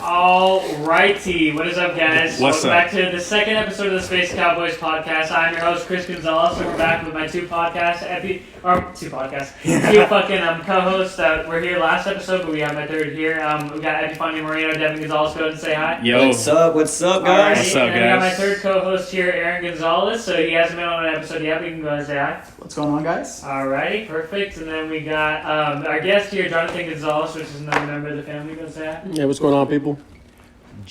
Alrighty, what is up, guys? Welcome back to the second episode of the Space Cowboys podcast. I'm your host, Chris Gonzalez, and we're back with my two co-hosts. Co-hosts. We're here last episode, but we have my third here. We got Epifanio Moreno, Devin Gonzalez. Go ahead and say hi. Yo. What's up, guys? What's up, and then we got my third co-host here, Aaron Gonzalez. So he hasn't been on an episode yet, but you can go ahead and say hi. What's going on, guys? Alrighty, perfect. And then we got our guest here, Jonathan Gonzalez, which is another member of the family. Go say hi. Yeah, what's going on, people?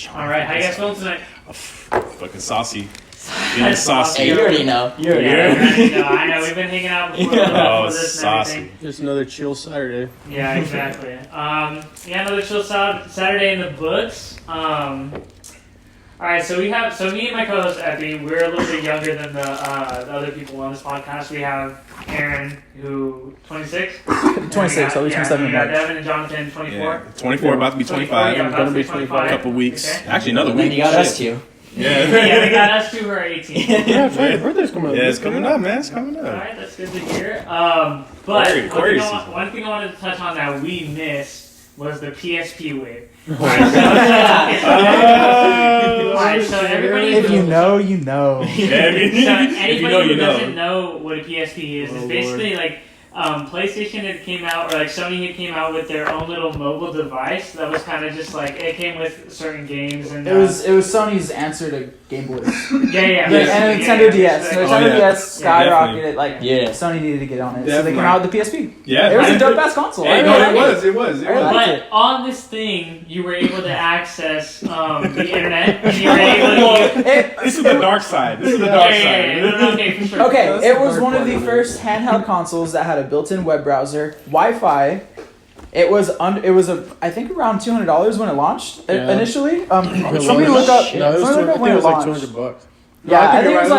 Alright, how you guys feeling tonight? Fucking saucy. Feeling saucy. Hey, you already know. I know, we've been hanging out before, Oh, this and saucy. everything. Just another chill Saturday. Yeah, exactly. Another chill Saturday in the books. Alright, so me and my co-host Epi, we're a little bit younger than the other people on this podcast. We have Aaron, who 26? 26, I'll be 27 We in got March. Devin and Jonathan, 24. Yeah. 24, about to be 25. Yeah, about to be 25. A couple weeks. Okay. Actually, another And week. then you got us two. Yeah. Yeah, we got us two who are 18. Yeah, that's right. Your birthday's coming up. Yeah, it's coming up, man. It's coming up. Alright, that's good to hear. But Aquarius season. one thing I wanted to touch on that we missed was the PSP wave. Alright, so everybody If you know, you know. Yeah, I mean, so if anybody you know, who you doesn't know. know what a PSP is, Oh, it's basically like PlayStation had came out, or like Sony had came out with their own little mobile device that was kind of just like, it came with certain games and It was Sony's answer to Game Boys. yeah. And Nintendo DS. Yeah, Nintendo yeah. DS skyrocketed. Like Yeah. Sony needed to get on it, so they Definitely. came out with the PSP. Yeah. It was a dope ass console. Hey, I no, really it liked was. It was. It I was. liked But it. on this thing, you were able to access the internet. And you were able to This is the dark side. This is the dark side. Okay, for sure. Okay, That's it the was dark one of part the of it. first handheld consoles that had a built-in web browser, Wi-Fi. It was I think around $200 when it launched Yeah. initially. Somebody longer. look up. No, it was, somebody look up when it like launched. $200. Yeah, I think it was you're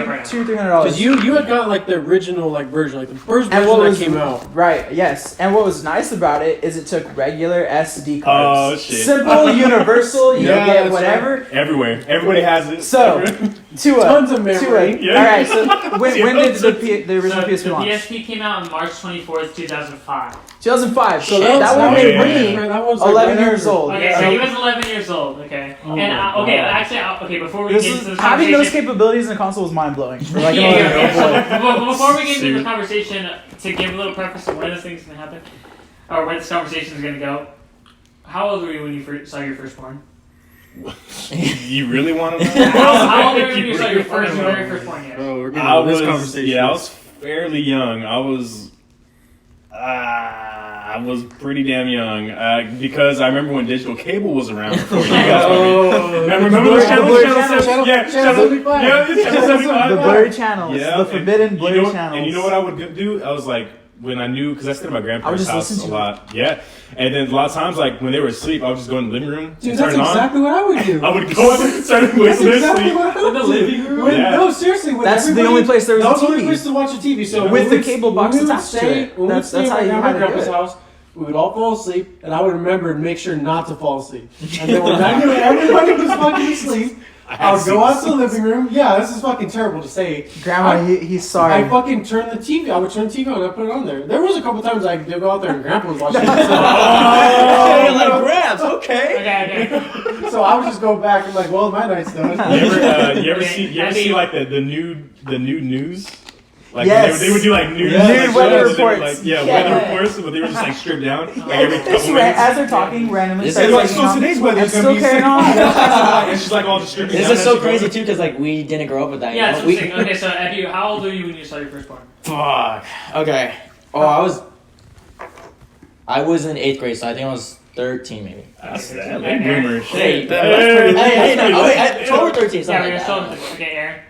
like right, $200-$300. Because you had got like the original version, like the first And version what that was came out. Right, yes. And what was nice about it is it took regular SD Oh, cards. shit. Simple, universal, you Yeah, can get that's whatever. Everywhere. Everybody has it. So, Tons of memory. Yeah. Alright, so when did the original So PSP the launch? PSP came out on March 24th, 2005. 2005. So Shit, that would yeah, make yeah. me That was like 11 right years after. old. Okay, So so he was 11 years old, okay. Oh And my okay, God. actually, before we this get is, into this having those conversation, capabilities in a console was mind blowing. For like yeah, an yeah, 11-year-old boy. yeah. So, before we get into Shoot. the conversation, to give a little preface of when this thing's gonna happen, or where this conversation is gonna go, how old were you when you saw your firstborn? You really want to know? How old were you when you saw your very firstborn? Yeah. Bro, we're I getting into was, this conversation. yeah, I was fairly young. I was pretty damn young because I remember when digital cable was around before you guys remember those channels? Channel 75. Yeah, Channel 75. The blurry channels. Yeah, The forbidden blurry channels. And you know what I would do? I was like, when I knew, because I stayed at my grandparents' just house listen a to lot. Yeah, and then a lot of times, like when they were asleep, I would just go in the living room Dude, and that's turn it on. exactly what I would do. I would go and start That's whistling exactly asleep. what I would In the do. living room? When, Yeah. No, seriously. When That's the everybody- only place there was that a was the only TV. place to watch a TV. So With when the we would- cable when box we would attached to stay- it. When we would That's stay at how my you grandma had and to do grandpa's it. house, we would all fall asleep, and I would remember and make sure not to fall asleep. And then when I knew everybody was fucking asleep, I would go out to the living room. Yeah, this is fucking terrible to say. Grandma, he's sorry. I fucking turned the TV. I would turn the TV on and I put it on there. There was a couple times I did go out there and Grandpa was watching it. Oh, like grabs, okay. Okay. So I would just go back and like, well, my night's done. You ever see like the nude news? Like Yes. they would do like news, Nude like, weather shows, they would, reports. like, Yeah. weather reports, but they were just like stripped down like every couple Just minutes. as they're talking, randomly This start is like, taking so off. today's weather I'm is gonna still be carrying on. And she's like all just stripped This down is as so she crazy goes. too, because like we didn't grow up with that. Yeah, that's you what know? I'm saying. Okay, so Eddie, how old were you when you saw your firstborn? Fuck. Okay. Oh, I was in 8th grade, so I think I was 13 maybe. That's that. Late bloomer. Hey, Shit. Hey, no, oh, wait, 12 or 13, Yeah, something we were like still. that. Okay, Aaron.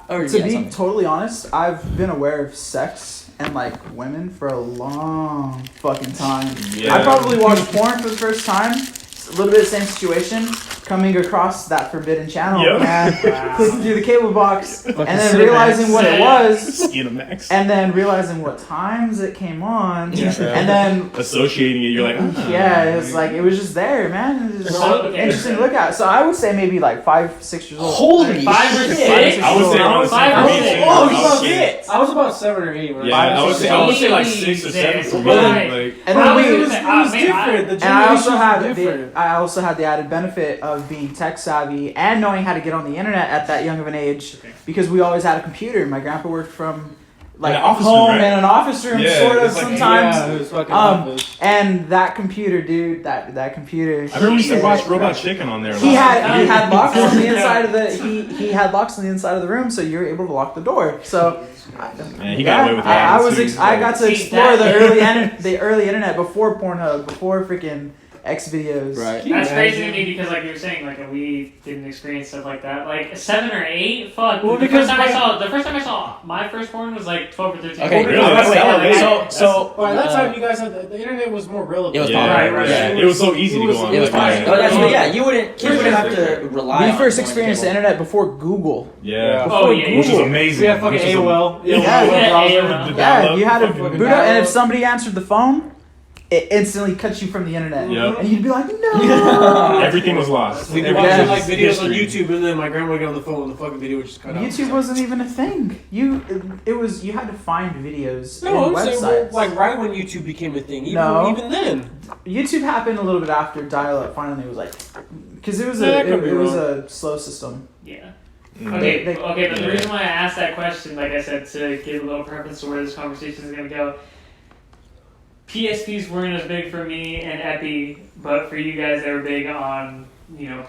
Or, To yeah, be something. totally honest, I've been aware of sex and like women for a long fucking time. Yeah. I probably watched porn for the first time. A little bit of the same situation. coming across that forbidden channel, Yep. man, clicking through the cable box, and then Cinemax. realizing what it was, Skinamax. and then realizing what times it came on, and then Associating it, you're like, yeah, it was like it was just there, man. It was just So, okay. interesting to look at. So I would say maybe like 5-6 years old. Holy 5 or shit. 6. I would say honestly, Five for or me, six. too, Oh, I you was love saying- it. I was about 7 or 8. When Yeah, I would say like 6 or 7 for me. Right. Like, And then I was we, gonna It say, was man, different. The and I also generations had were different. I also had the added benefit of being tech savvy and knowing how to get on the internet at that young of an age because we always had a computer. My grandpa worked from like In an office home room, right? in an office room, Yeah, sort of it's like- sometimes. Yeah, it was fucking Um, office. And that computer, dude, that computer. I remember we used to watch Robot Chicken on there. a He lot. had locks on the inside of the he had locks on the inside of the room, so you were able to lock the door. So, Man, he got away with that. I was too. I got to See, explore that- the early internet before Pornhub, before freaking X videos. Right. That's crazy to me because, like you were saying, like we didn't experience stuff like that. Like 7 or 8, fuck. Well, the because first time I saw my first porn was like 12 or 13. Okay, Really? wait, That's wait, how wait, it so, is. so, By that uh, time, you guys had the internet was more relevant. It was Yeah, popular. right. yeah. It was so easy to go on. It was like, fine. Oh, that's, yeah, you wouldn't, kids wouldn't have to rely We on first going experienced the cable. internet before Google. Yeah. Oh yeah, Which is yeah. amazing. We had fucking Which is AOL. Yeah, AOL. Yeah, you had to Fucking boot up, and if dial-up. somebody answered the phone, it instantly cuts you from the internet, Yep. and you'd be like, no. Everything was lost. We'd be Everything watching was like videos on history. YouTube, and then my grandma would get on the phone, and the fucking video would just cut out. YouTube wasn't even a thing. It was you had to find videos No, in I'm saying websites. well, like right when YouTube became a thing. Even, No. even then. YouTube happened a little bit after dial-up finally was like, because it was Yeah, that could be it was wrong. a slow system. Yeah. Mm. Okay, They- okay, but the yeah. reason why I asked that question, like I said, to give a little preference to where this conversation is going to go, PSPs weren't as big for me and Epi, but for you guys, they were big on,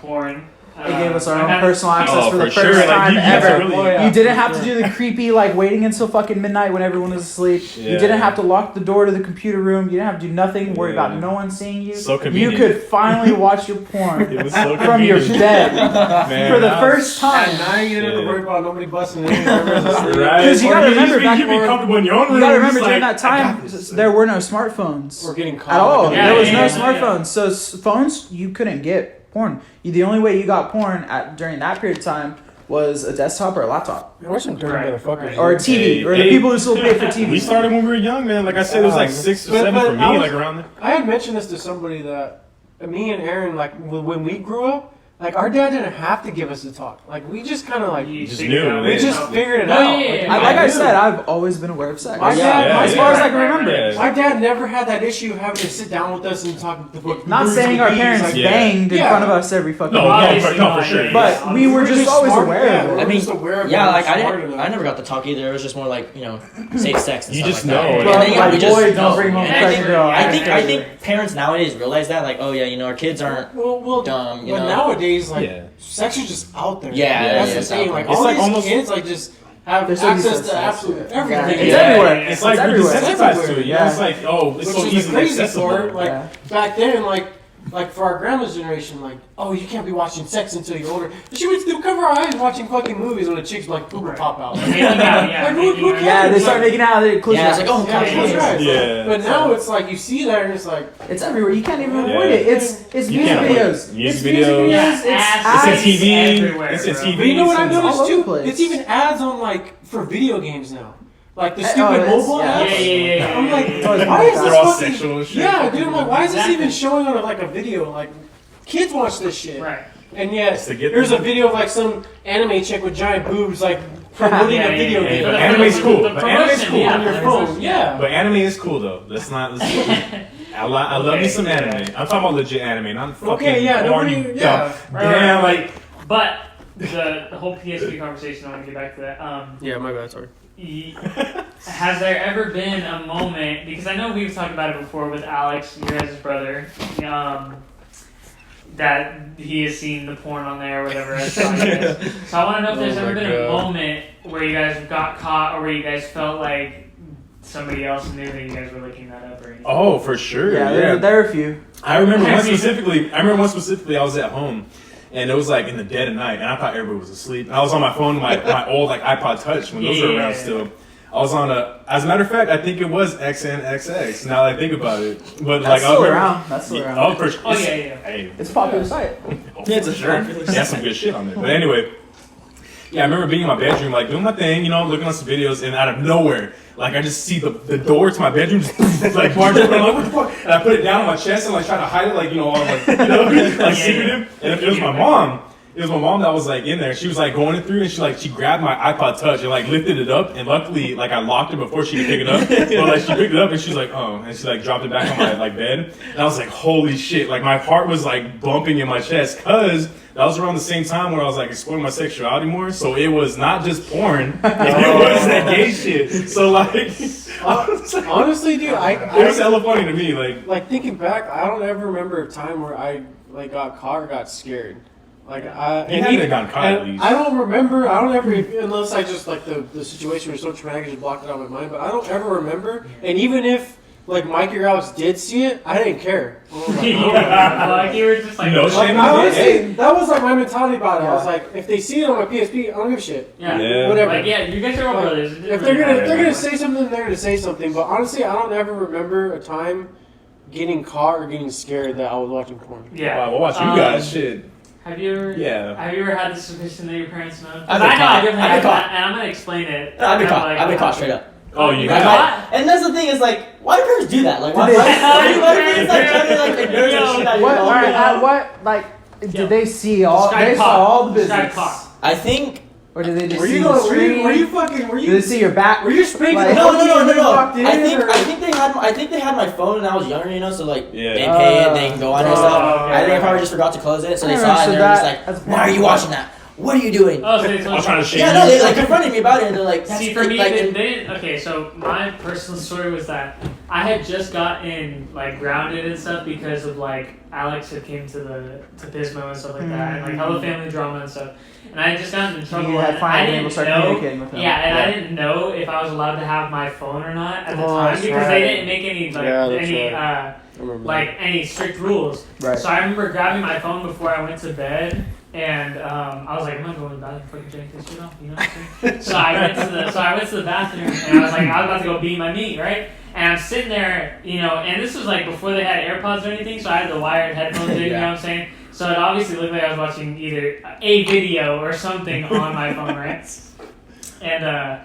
porn. They gave us our I've own had- personal access Oh, for the for first sure. Like, time you guys ever. really- Oh, yeah. You didn't have to do the creepy like waiting until fucking midnight when everyone was asleep. You Yeah. didn't have to lock the door to the computer room. You didn't have to do nothing. Worry Yeah. about no one seeing you. So You convenient. could finally watch your porn It was so from your convenient. bed Man, for the that was- first time. At night, you didn't have to Yeah. worry about nobody busting in. Everyone's asleep. Right. 'Cause you gotta Or remember back you'd be when- comfortable in your own room. You gotta remember just during like, that I time got this. there were no smartphones We're getting caught. at all. Yeah, There was yeah, no yeah, smartphones, yeah. so phones you couldn't get porn. The only way you got porn during that period of time was a desktop or a laptop Man, we're some dirty Right, motherfuckers. right. or a TV Hey, or the hey. people who still pay for We TV. started when we were young, man. Like I said, it was like 6 or But- 7 but for I me, was- like around there. I had mentioned this to somebody that me and Aaron, like when we grew up, like our dad didn't have to give us the talk. Like we just kind of like You just figured knew, out man. we just yourself. figured it No, out. yeah, yeah, yeah. Like I knew. said, I've always been aware of sex. My Yeah, dad, yeah, as yeah. far as I can remember. Yeah. my dad never had that issue of having to sit down with us and talk. Not saying our parents like- Yeah. banged in Yeah. front of us every fucking No, day. Obviously no, for not, sure. yeah. But we were just always aware of it. I mean, just aware of Yeah, it, like smart enough. I never got to talk either. It was just more like safe sex. And You stuff just like that. know. And Well, then, yeah, like, we just boys don't know. bring home And I pregnant think, girl. I think parents nowadays realize that, like, oh yeah, our kids aren't well, dumb. You but know, nowadays, like Yeah. sex is just out there. Yeah, that's yeah, the it's thing. out Like there. It's all like these almost- kids, like just have They're so access desensitized to absolute to it. everything. It's Yeah. everywhere. It's like we're everywhere. desensitized to it. Yeah. It's like, oh, it's Which so was the easily crazy accessible. part. Like Yeah. back then, like for our grandma's generation, like, oh, you can't be watching sex until you're older. She would still cover our eyes watching fucking movies when the chicks like poop would pop out. Making out, yeah, Like, making who out. cares? Yeah, they start making out. They close Yeah, your it's like, eyes. oh, Yeah, God, that's right. Yeah. But now it's like you see that and it's like, It's everywhere. You can't even Yeah. avoid it. It's You music can't avoid it. videos. Music It's videos. Yeah, It's ass It's in TV. everywhere, It's in bro. TV. but you know what I It's in- noticed all over the too? place. It's even ads on like for video games now. Like the Oh, stupid it's- mobile yeah. ads. Yeah. I'm like, It's always why is They're this all fucking sexual and shit. Yeah, dude, I'm like, why is this Exactly. even showing on like a video? Like, kids watch this shit. Right. And yet, to get there's a them. video of like some anime chick with giant boobs, like promoting Yeah, a video yeah, game But The anime's cool. the But anime's promotion, cool. yeah. on your phone. Yeah. But anime is cool though. Let's not. I love me some anime. I'm talking about legit anime, not fucking Okay, yeah, corny nobody- dumb. yeah. Damn, like But the whole PSP conversation, I want to get back to that. Yeah, my bad. Sorry. Has there ever been a moment, because I know we've talked about it before with Alex, your guys' brother, that he has seen the porn on there or whatever. So I want to know if there's Oh ever my been a God. moment where you guys got caught or where you guys felt like somebody else knew that you guys were looking that up or anything. oh, for sure. Yeah, there are a few. I remember one specifically. I was at home, and it was like in the dead of night, and I thought everybody was asleep. I was on my phone, my old like iPod Touch when those were Yeah. around still. I was on a. As a matter of fact, I think it was XNXX. Now that I think about it, but like That's I was still around. That's still around. Oh, for sure. Oh, yeah. Hey, It's a popular site. Yeah, it's a shirt. that's some good shit on there. But anyway, yeah, I remember being in my bedroom, like doing my thing, you know, looking on some videos, and out of nowhere, like I just see the door to my bedroom just like barge open. I'm like, what the fuck? And I put it down on my chest and like try to hide it, like you know, all like like secretive. And it was my mom. It was my mom that was like in there. She was like going through and she grabbed my iPod Touch and like lifted it up, and luckily like I locked it before she could pick it up. But like she picked it up and she's like, oh, and she like dropped it back on my like bed. And I was like, holy shit! Like my heart was like bumping in my chest because that was around the same time when I was like exploring my sexuality more. So it was not just porn; it was that gay shit. So like, I was like Honestly, dude, it was hella funny to me. like thinking back, I don't ever remember a time where I like got caught or got scared. Like you hadn't gotten caught at least. I don't remember. I don't ever, unless I just like the situation was so traumatic, I just blocked it out of my mind. But I don't ever remember. And even if like Mikey or Alex did see it, I didn't care. Like you were just like, No Like, shame. honestly, that was like my mentality about it. I was like, if they see it on my PSP, I don't give a shit. yeah. Whatever. Like, yeah, you guys are all Like, brothers. If they're gonna say something, they're gonna say something. But honestly, I don't ever remember a time getting caught or getting scared that I was watching porn. Yeah. Wow, we'll watch you guys. Shit. Have you ever? Yeah. Have you ever had the suspicion that your parents know? 'Cause I've been I know caught. I definitely I've been have, caught. and I'm gonna explain it. I've been I'm caught. like, I've been caught straight up. Oh, you you got got? And that's the thing is like, why do parents do that? Like, why Did do they- parents like try to like ignore the shit out of What? your All right. phone? What? Like, Yeah. did they see all? Sky They saw caught. all the Sky business, caught. I think. or did they just Were see you the going? screen? Were you fucking? Were Did you? they see your back? Were you speaking? Like- No. Walked in, I think or- I think they had my phone when I was younger, you know, so like Yeah. they pay it, they can go on and stuff. okay. I think I probably just forgot to close it, so they I saw it and understood they were just that. like, That's "Why are you watching that? What are you doing?" Oh, so it's I was trying to shake Yeah, no, they like confronted me about it, and they're like, "That's See, for me, like, they didn't. Okay, so my personal story was that I had just gotten like grounded and stuff because of like Alex had came to Pismo and stuff like that, and like hella family drama and stuff. And I had just gotten in trouble. You had and I finally been able didn't to start know. communicating with them. Yeah, and I didn't know if I was allowed to have my phone or not at the Oh, time that's because right. they didn't make any like Yeah, that's any right. I remember like any strict rules. Right. So I remember grabbing my phone before I went to bed, and I was like, I'm not going to the bathroom fucking drink this shit off, you know what I'm saying? so I went to the bathroom, and I was like, I was about to go beat my meat, right? And I'm sitting there, you know, and this was like before they had AirPods or anything, so I had the wired headphones in, you know what I'm saying? So it obviously looked like I was watching either a video or something on my phone, right? And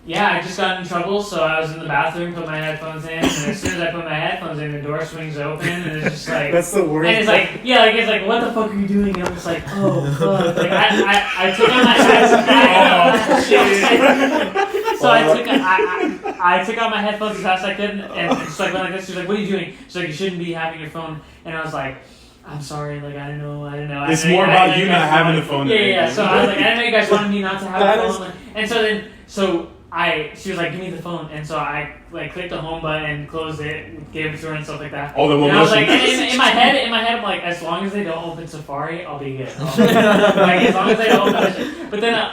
yeah, I just got in trouble, so I was in the bathroom, put my headphones in, and as soon as I put my headphones in, the door swings open, and it's just like, That's the worst. and it's like, yeah, like it's like, what the fuck are you doing? And I'm just like, oh fuck. Like I took out my headphones. So I took out my headphones as fast as I could, and just like went like this. She's like, what are you doing? She's like, you shouldn't be having your phone. And I was like, I'm sorry, like I didn't know. It's I didn't- more I about didn't you know not guys having wanted- the phone. Yeah. So I was like, I didn't know you guys wanted me not to have That the is- phone. And so she was like, give me the phone, and so I like clicked the home button, closed it, gave it to her and stuff like that. All the And I was like, motion. in my head, I'm like, as long as they don't open Safari, I'll be good. Like as long as they don't open that shit. But then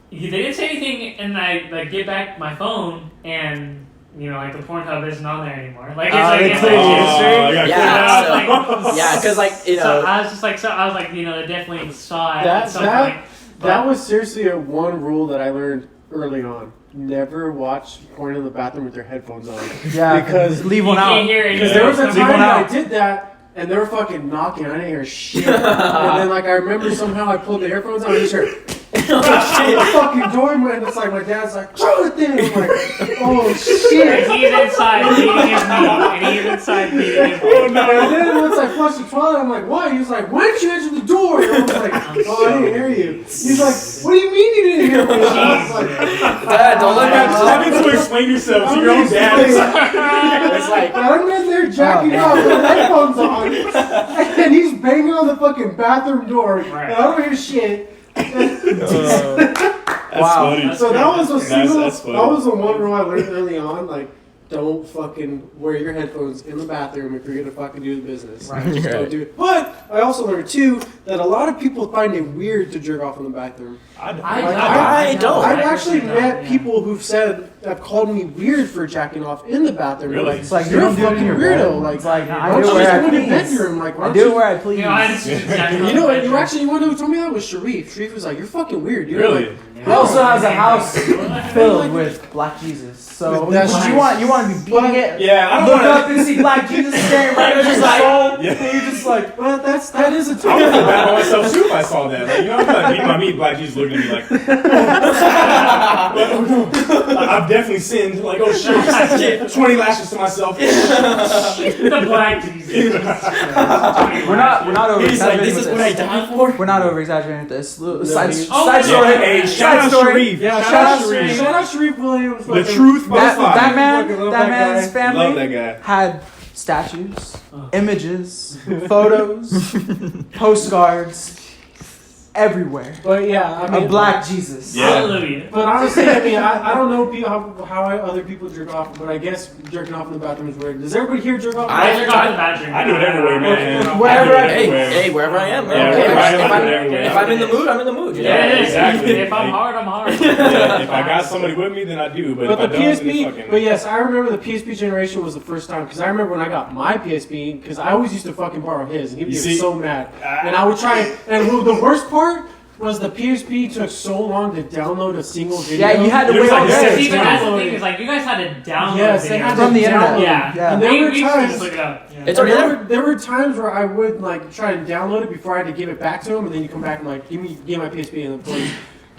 they didn't say anything, and I like get back my phone, and you know, like the Pornhub isn't on there anymore. Like they it's cleared like your history? yeah, Yeah, like, yeah, because like you know, So I was just like, you know, they definitely saw it That- at some that- point. That was seriously one rule that I learned early on. Never watch porn in the bathroom with your headphones on. Yeah, Because leave You one can't out. hear it. Because there was a Leave time one that I out. did that, and they were fucking knocking. I didn't hear shit. And then, like, I remember somehow I pulled the earphones out and I just heard the fucking door, man. It's like my dad's like, throw it in. I'm like, oh And shit. he's inside beating his knee, and he's inside beating his knee. Oh no! And then once I flushed the toilet, I'm like, "Why?" He was like, "Why didn't you answer the door?" And I was like, "Oh, I didn't hear you." He's like, "What do you mean you didn't hear me?" And I was like, Dad, don't let me Having to explain yourself to your own dad. It's like, I'm in there jacking off with headphones on, and he's banging on the fucking bathroom door, and I don't hear shit. That's Wow. funny. So that was a single. That's funny. That was the one rule I learned early on. Like, don't fucking wear your headphones in the bathroom if you're gonna fucking do the business. Right. Just don't do it. But I also learned too that a lot of people find it weird to jerk off in the bathroom. I don't. I've actually don't, met yeah. people who've called me weird for jacking off in the bathroom. Really? Like, It's like, you're you a don't do it in fucking your weirdo. bed. Like, It's like, why I don't do it you where just I go in your please. bedroom? Like, why I don't do it you? where I please. You know, I just exactly You know what? You actually want to know who told me that was Sharif. Sharif was like, "You're fucking weird, dude." Really? Like, He also has a house filled with Black Jesus. So That's you nice. want to be beating it. Yeah, I don't Look want up and see Black Jesus staring right at your soul. Yeah. And you're just like, well, that is a I would tough. feel bad about myself too if I saw that. Like, you know, I'm like beating my meat, Black Jesus looking at me like, I've definitely sinned. Like, oh shit, 20 lashes to myself. the Black Jesus. we're not over He's like, exaggerating this with is what I this. died for? We're not over exaggerating with this. Side yeah. story. Hey, shout out Sharif. Yeah, Shout out Sharif. Shout out Sharif Williams. The truth by That five. man, Love that that man's guy. family Love that guy. had statues, images, photos, postcards, everywhere. But yeah, I mean, A Black Jesus. Yeah. Hallelujah. But honestly, I mean, I don't know how other people jerk off, but I guess jerking off in the bathroom is weird. Does everybody here jerk off? I- Jerk off in the bathroom. I do it everywhere, man. Wherever I do it Hey, everywhere. hey, wherever I am, man. Yeah, Okay, wherever I am, if I do it everywhere. if I'm in the mood, I'm in the mood. You know? Yeah, exactly. If I'm hard, I'm hard. Yeah, if I got somebody with me, then I do. But But if the I don't, then PSP, it's fucking. but yes, I remember the PSP generation was the first time because I remember when I got my PSP because I always used to fucking borrow his and he'd You get see? so mad, and I would try. And the worst part was the PSP took so long to download a single video. Yeah, you had to It was wait all like a day. six- Even that's the thing is like you guys had to download Yes, they videos. had From the internet. download. Yeah. Yeah. And there we were used to times. just look it up. Yeah. It's already there. There were times where I would like try to download it before I had to give it back to him, and then you come back and like give me my PSP and then play.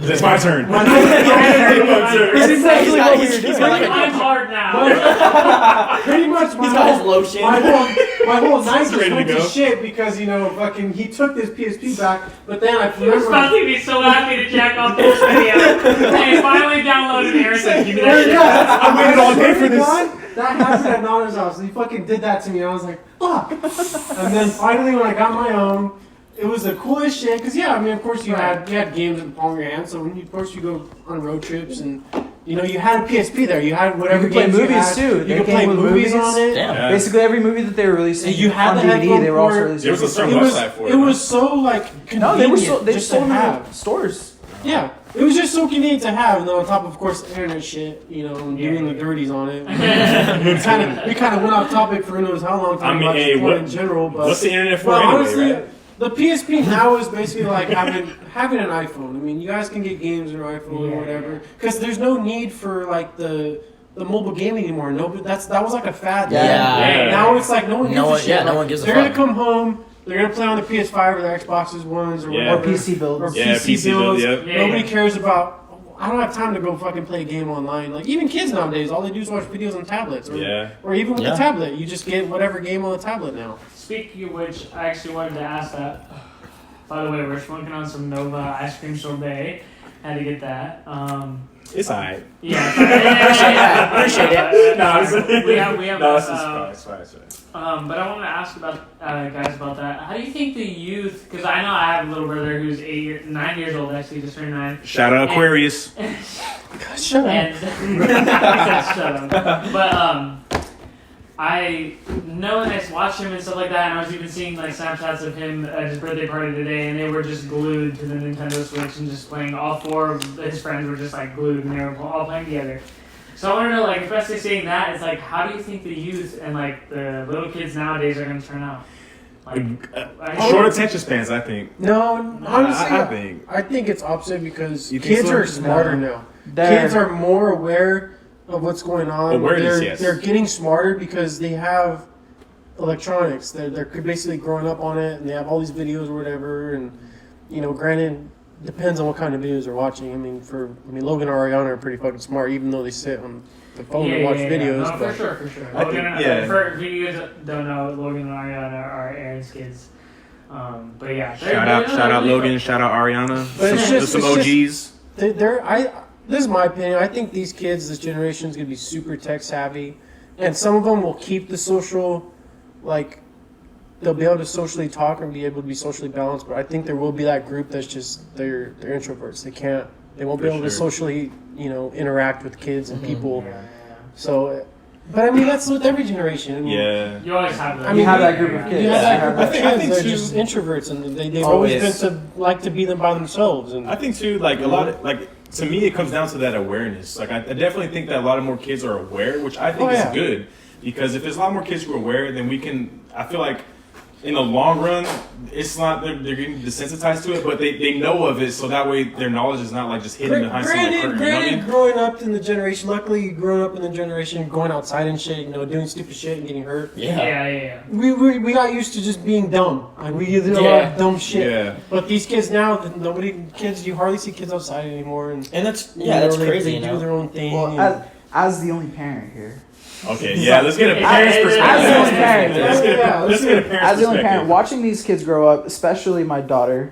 It's my turn. My- That's exactly what we were He's doing. got like I'm hard now. Pretty much He's got his lotion. my whole night just ready to went to go. shit because fucking he took this PSP back, but then I You're about remember. to be so happy to jack off this video. Hey, finally downloaded Aaron said, give me that shit. I waited all day for this. That happened at Nana's house. He fucking did that to me. And I was like, fuck. And then finally, when I got my own, it was the coolest shit. Because yeah, I mean, of course you had games in the palm of your hand. So when you, of course you go on road trips and you had a PSP there. You had whatever You could play games movies, you had. too. You They could came play with movies movies. on it. Damn. Yeah. Basically, every movie that they were releasing You had on the DVD, headphone they were also port. releasing. There was a certain It was website for it. it was so like convenient. No, they were just sold to in have. the stores. Yeah, it was just so convenient to have, and then on top of course internet shit, and doing the dirties on it. we kind of went off topic for who knows how long. I mean, about hey, this what- point in general, but What's the internet for well, anyway, honestly, right? the PSP now is basically like having an iPhone. I mean, you guys can get games on your iPhone or whatever, because there's no need for like the mobile gaming anymore. No, but that was like a fad. Yeah. Yeah. Now it's like no one gives No a one- shit. yeah, no Like, one gives a They're fuck. gonna come home. They're gonna play on the PS5 or the Xboxes ones or Yeah. Or whatever. PC builds. Or Yeah, PC PC build, builds. yep. Yeah. Nobody cares about. I don't have time to go fucking play a game online. Like even kids nowadays, all they do is watch videos on tablets. Or, Yeah. or even with Yeah. the tablet, you just get whatever game on the tablet now. Speaking of which, I actually wanted to ask that. By the way, we're smoking on some Nova ice cream sorbet. Had to get that. It's alright. Yeah. Appreciate it. No, it's we have no, it's fine. It's fine. It's fine. but I want to ask about guys about that. How do you think the youth? Because I know I have a little brother who's 9 years old. Actually, just turned 9. Shout out Aquarius. Shut And shut up. But I know and I watched him and stuff like that, and I was even seeing like Snapchats of him at his birthday party today, and they were just glued to the Nintendo Switch and just playing. All 4 of his friends were just like glued, and they were all playing together. So I want to know, like, especially seeing that, it's like, how do you think the youth and like the little kids nowadays are going to turn out? Like, Short attention spans, I think. No, honestly, I think. it's opposite because You think kids so? are smarter No. now. They're- Kids are more aware of what's going on. Awareness, they're, yes. They're getting smarter because they have electronics. They're basically growing up on it, and they have all these videos or whatever. And granted, depends on what kind of videos they're watching. I mean, Logan and Ariana are pretty fucking smart, even though they sit on the phone and watch videos. No, but for sure. I Logan, think- yeah. For you guys that don't know, Logan and Ariana are Aaron's kids. But yeah, Shout out Logan. Shout out Ariana. But it's just- some it's OGs. This is my opinion. I think these kids, this generation, is going to be super tech savvy, and some of them will keep the social, like, they'll be able to socially talk and be able to be socially balanced. But I think there will be that group that's just they're introverts. They won't be For able to sure. socially, interact with kids and people. Yeah. So But I mean, that's with every generation. I mean, Yeah. You always have that. I mean, you have that group of kids. You have that Yeah. group I of think- I kids think that are too- just introverts, and they've Always. always been to like to be them by themselves. And I think too, like a lot of like to me, it comes down to that awareness. Like I definitely think that a lot of more kids are aware, which I think Oh, is yeah. good because if there's a lot more kids who are aware, then we can. I feel like in the long run, it's not they're getting desensitized to it, but they know of it, so that way their knowledge is not like just hidden behind some like, curtain. You know what I Granted, mean? growing up in the generation, luckily growing up in the generation, going outside and shit, doing stupid shit and getting hurt. Yeah. We got used to just being dumb. Like we did a lot of dumb shit. Yeah. But these kids now, you hardly see kids outside anymore, and that's that's crazy. They do their own thing. Well, and- as the only parent here, Okay, yeah, let's get a parent's As- perspective. as the only parent. Let's get Yeah, let's get a parent's as the only parent, perspective. watching these kids grow up, especially my daughter,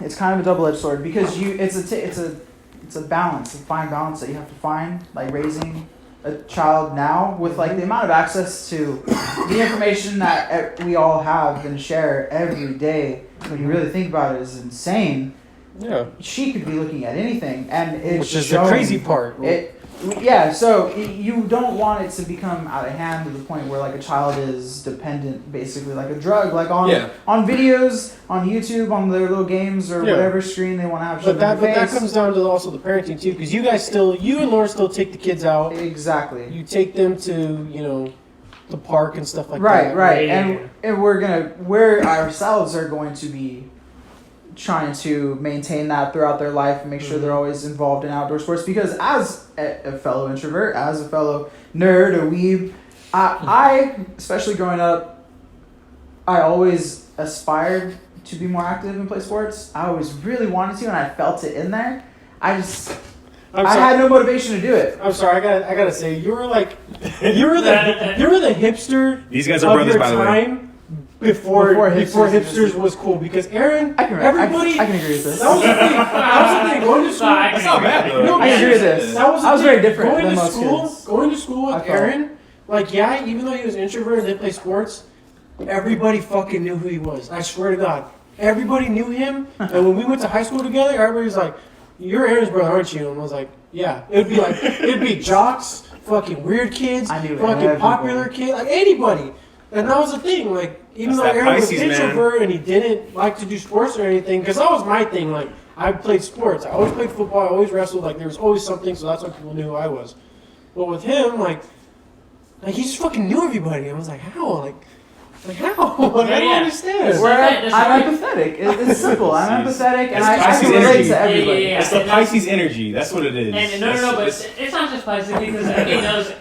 it's kind of a double-edged sword because it's a balance, a fine balance that you have to find, like raising a child now with like the amount of access to the information that we all have and share every day. When you really think about it, is insane. yeah, She could be looking at anything, and it's which is showing, the crazy part. So you don't want it to become out of hand to the point where like a child is dependent, basically like a drug, like on videos, on YouTube, on their little games or Yeah. whatever screen they want to have. But shoved in that their face. comes down to also the parenting too, because you and Lauren still take the kids out. Exactly. You take them to the park and stuff like Right, that. right, Yeah. and we're ourselves are going to be trying to maintain that throughout their life and make sure they're always involved in outdoor sports because as a fellow introvert, as a fellow nerd, a weeb, I especially growing up, I always aspired to be more active and play sports. I always really wanted to, and I felt it in there. I had no motivation to do it. I'm sorry, I gotta say, you were the hipster These guys are of brothers, your by the way. time before Before hipsters was cool, because Aaron, everybody, I can agree with this. that was the thing. That was the thing. Going to school, That's not bad, though. No, I agree with this. That was the I was thing. very different Going than to most school, kids. Going to school I with felt. Aaron, even though he was introvert and didn't play sports, everybody fucking knew who he was. I swear to God, everybody knew him. And when we went to high school together, everybody was like, "You're Aaron's brother, aren't you?" And I was like, "Yeah." It'd be jocks, fucking weird kids, I knew fucking everybody. popular kids, like anybody. And that was the thing, like, even That's though that Aaron was Pisces, an man. introvert and he didn't like to do sports or anything, because that was my thing. Like, I played sports. I always played football. I always wrestled. Like, there was always something, so that's why people knew who I was. But with him, like he just fucking knew everybody. I was like, how? Like how? Like, I don't Yeah. understand. Where I'm empathetic. It's simple. I'm empathetic, and It's I Pisces can relate energy. to everybody. Yeah. It's the Pisces energy. That's what it is. And no, but it's not just Pisces because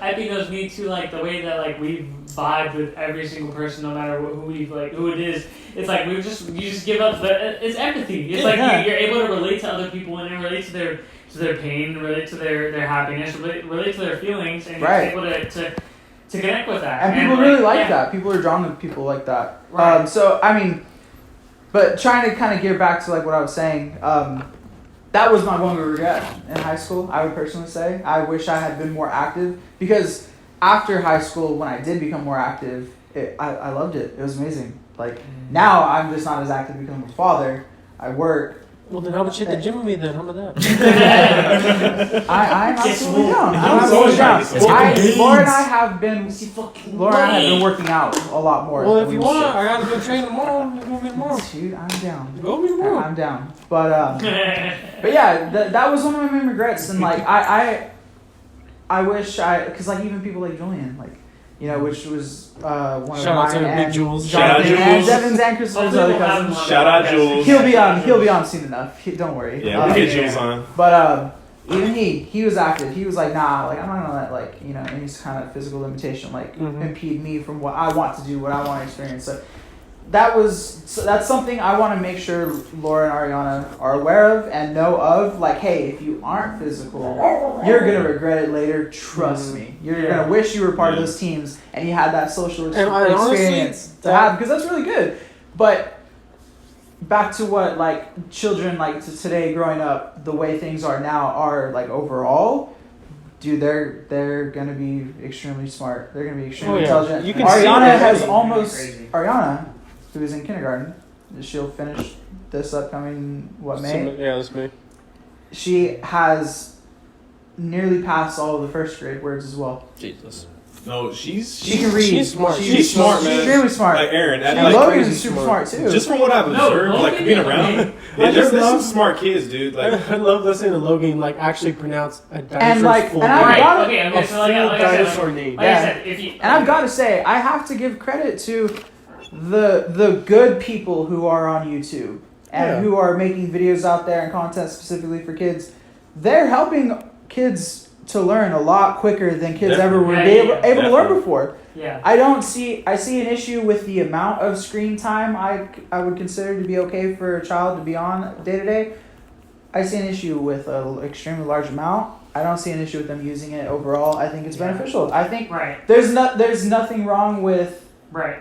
Epi knows me too. Like the way that like we vibe with every single person, no matter who it is. It's like you just give up. It's empathy. It's like you're able to relate to other people and relate to their pain, relate to their happiness, relate to their feelings, and Right. you're able to connect with that. And people really like that. People are drawn to people like that. Right. So I mean, but trying to kind of gear back to like what I was saying. That was my one regret in high school. I would personally say I wish I had been more active because after high school, when I did become more active, I loved it. It was amazing. Like now, I'm just not as active because I'm a father. I work. Well, then how about you hit the gym with me then? How about that? I'm absolutely down. He's I'm absolutely down. always trying. Laura and I have been working out a lot more. Well, than if we you should. want, I gotta go train tomorrow. You go me tomorrow. Dude, I'm down. Go me tomorrow. I'm down. But yeah, that was one of my main regrets, and like I wish because like even people like Julian, like which was one of Shout out mine to and Big Jules. Shout out Jonathan and Jules. Devin's and Christopher's Hopefully other we'll have him cousins. on. Shout out Jules. He'll be on soon enough. Don't worry. Yeah, we'll get Jules on. But even he was active. He was like, nah, like I'm not gonna let any kind of physical limitation impede me from what I want to do, what I want to experience. So that's something I want to make sure Laura and Ariana are aware of and know of. Like, hey, if you aren't physical, you're gonna regret it later. Trust me. You're gonna wish you were part of those teams and you had that social And I honestly, experience to have because that's really good. But back to what like children like to today growing up, the way things are now are like overall. Dude, they're gonna be extremely smart. They're gonna be extremely intelligent. You can see Ariana it has already. almost Crazy. Ariana, who is in kindergarten, she'll finish this upcoming May. Yeah, that's me. she has nearly passed all of the first grade words as well. Jesus. No, She can read. She's smart. She's smart, man. She's extremely smart. Like Aaron, and like, Logan crazy is super smart too. just from what I've observed, Logan like being is around, amazing. there's some smart kids, dude. Like, I love listening to Logan like actually pronounce a dinosaur's And, like, full and name. I Right. got it. Okay. A Okay. So full like I said, dinosaur name. like I Yeah. said, if you And I've got to say, I have to give credit to the good people who are on YouTube and Yeah. who are making videos out there and content specifically for kids. They're helping kids to learn a lot quicker than kids ever were able to learn Definitely. before. yeah. I see an issue with the amount of screen time I would consider to be okay for a child to be on day to day. I see an issue with an extremely large amount. I don't see an issue with them using it overall. I think it's Yeah. beneficial. I think Right. there's nothing wrong with Right.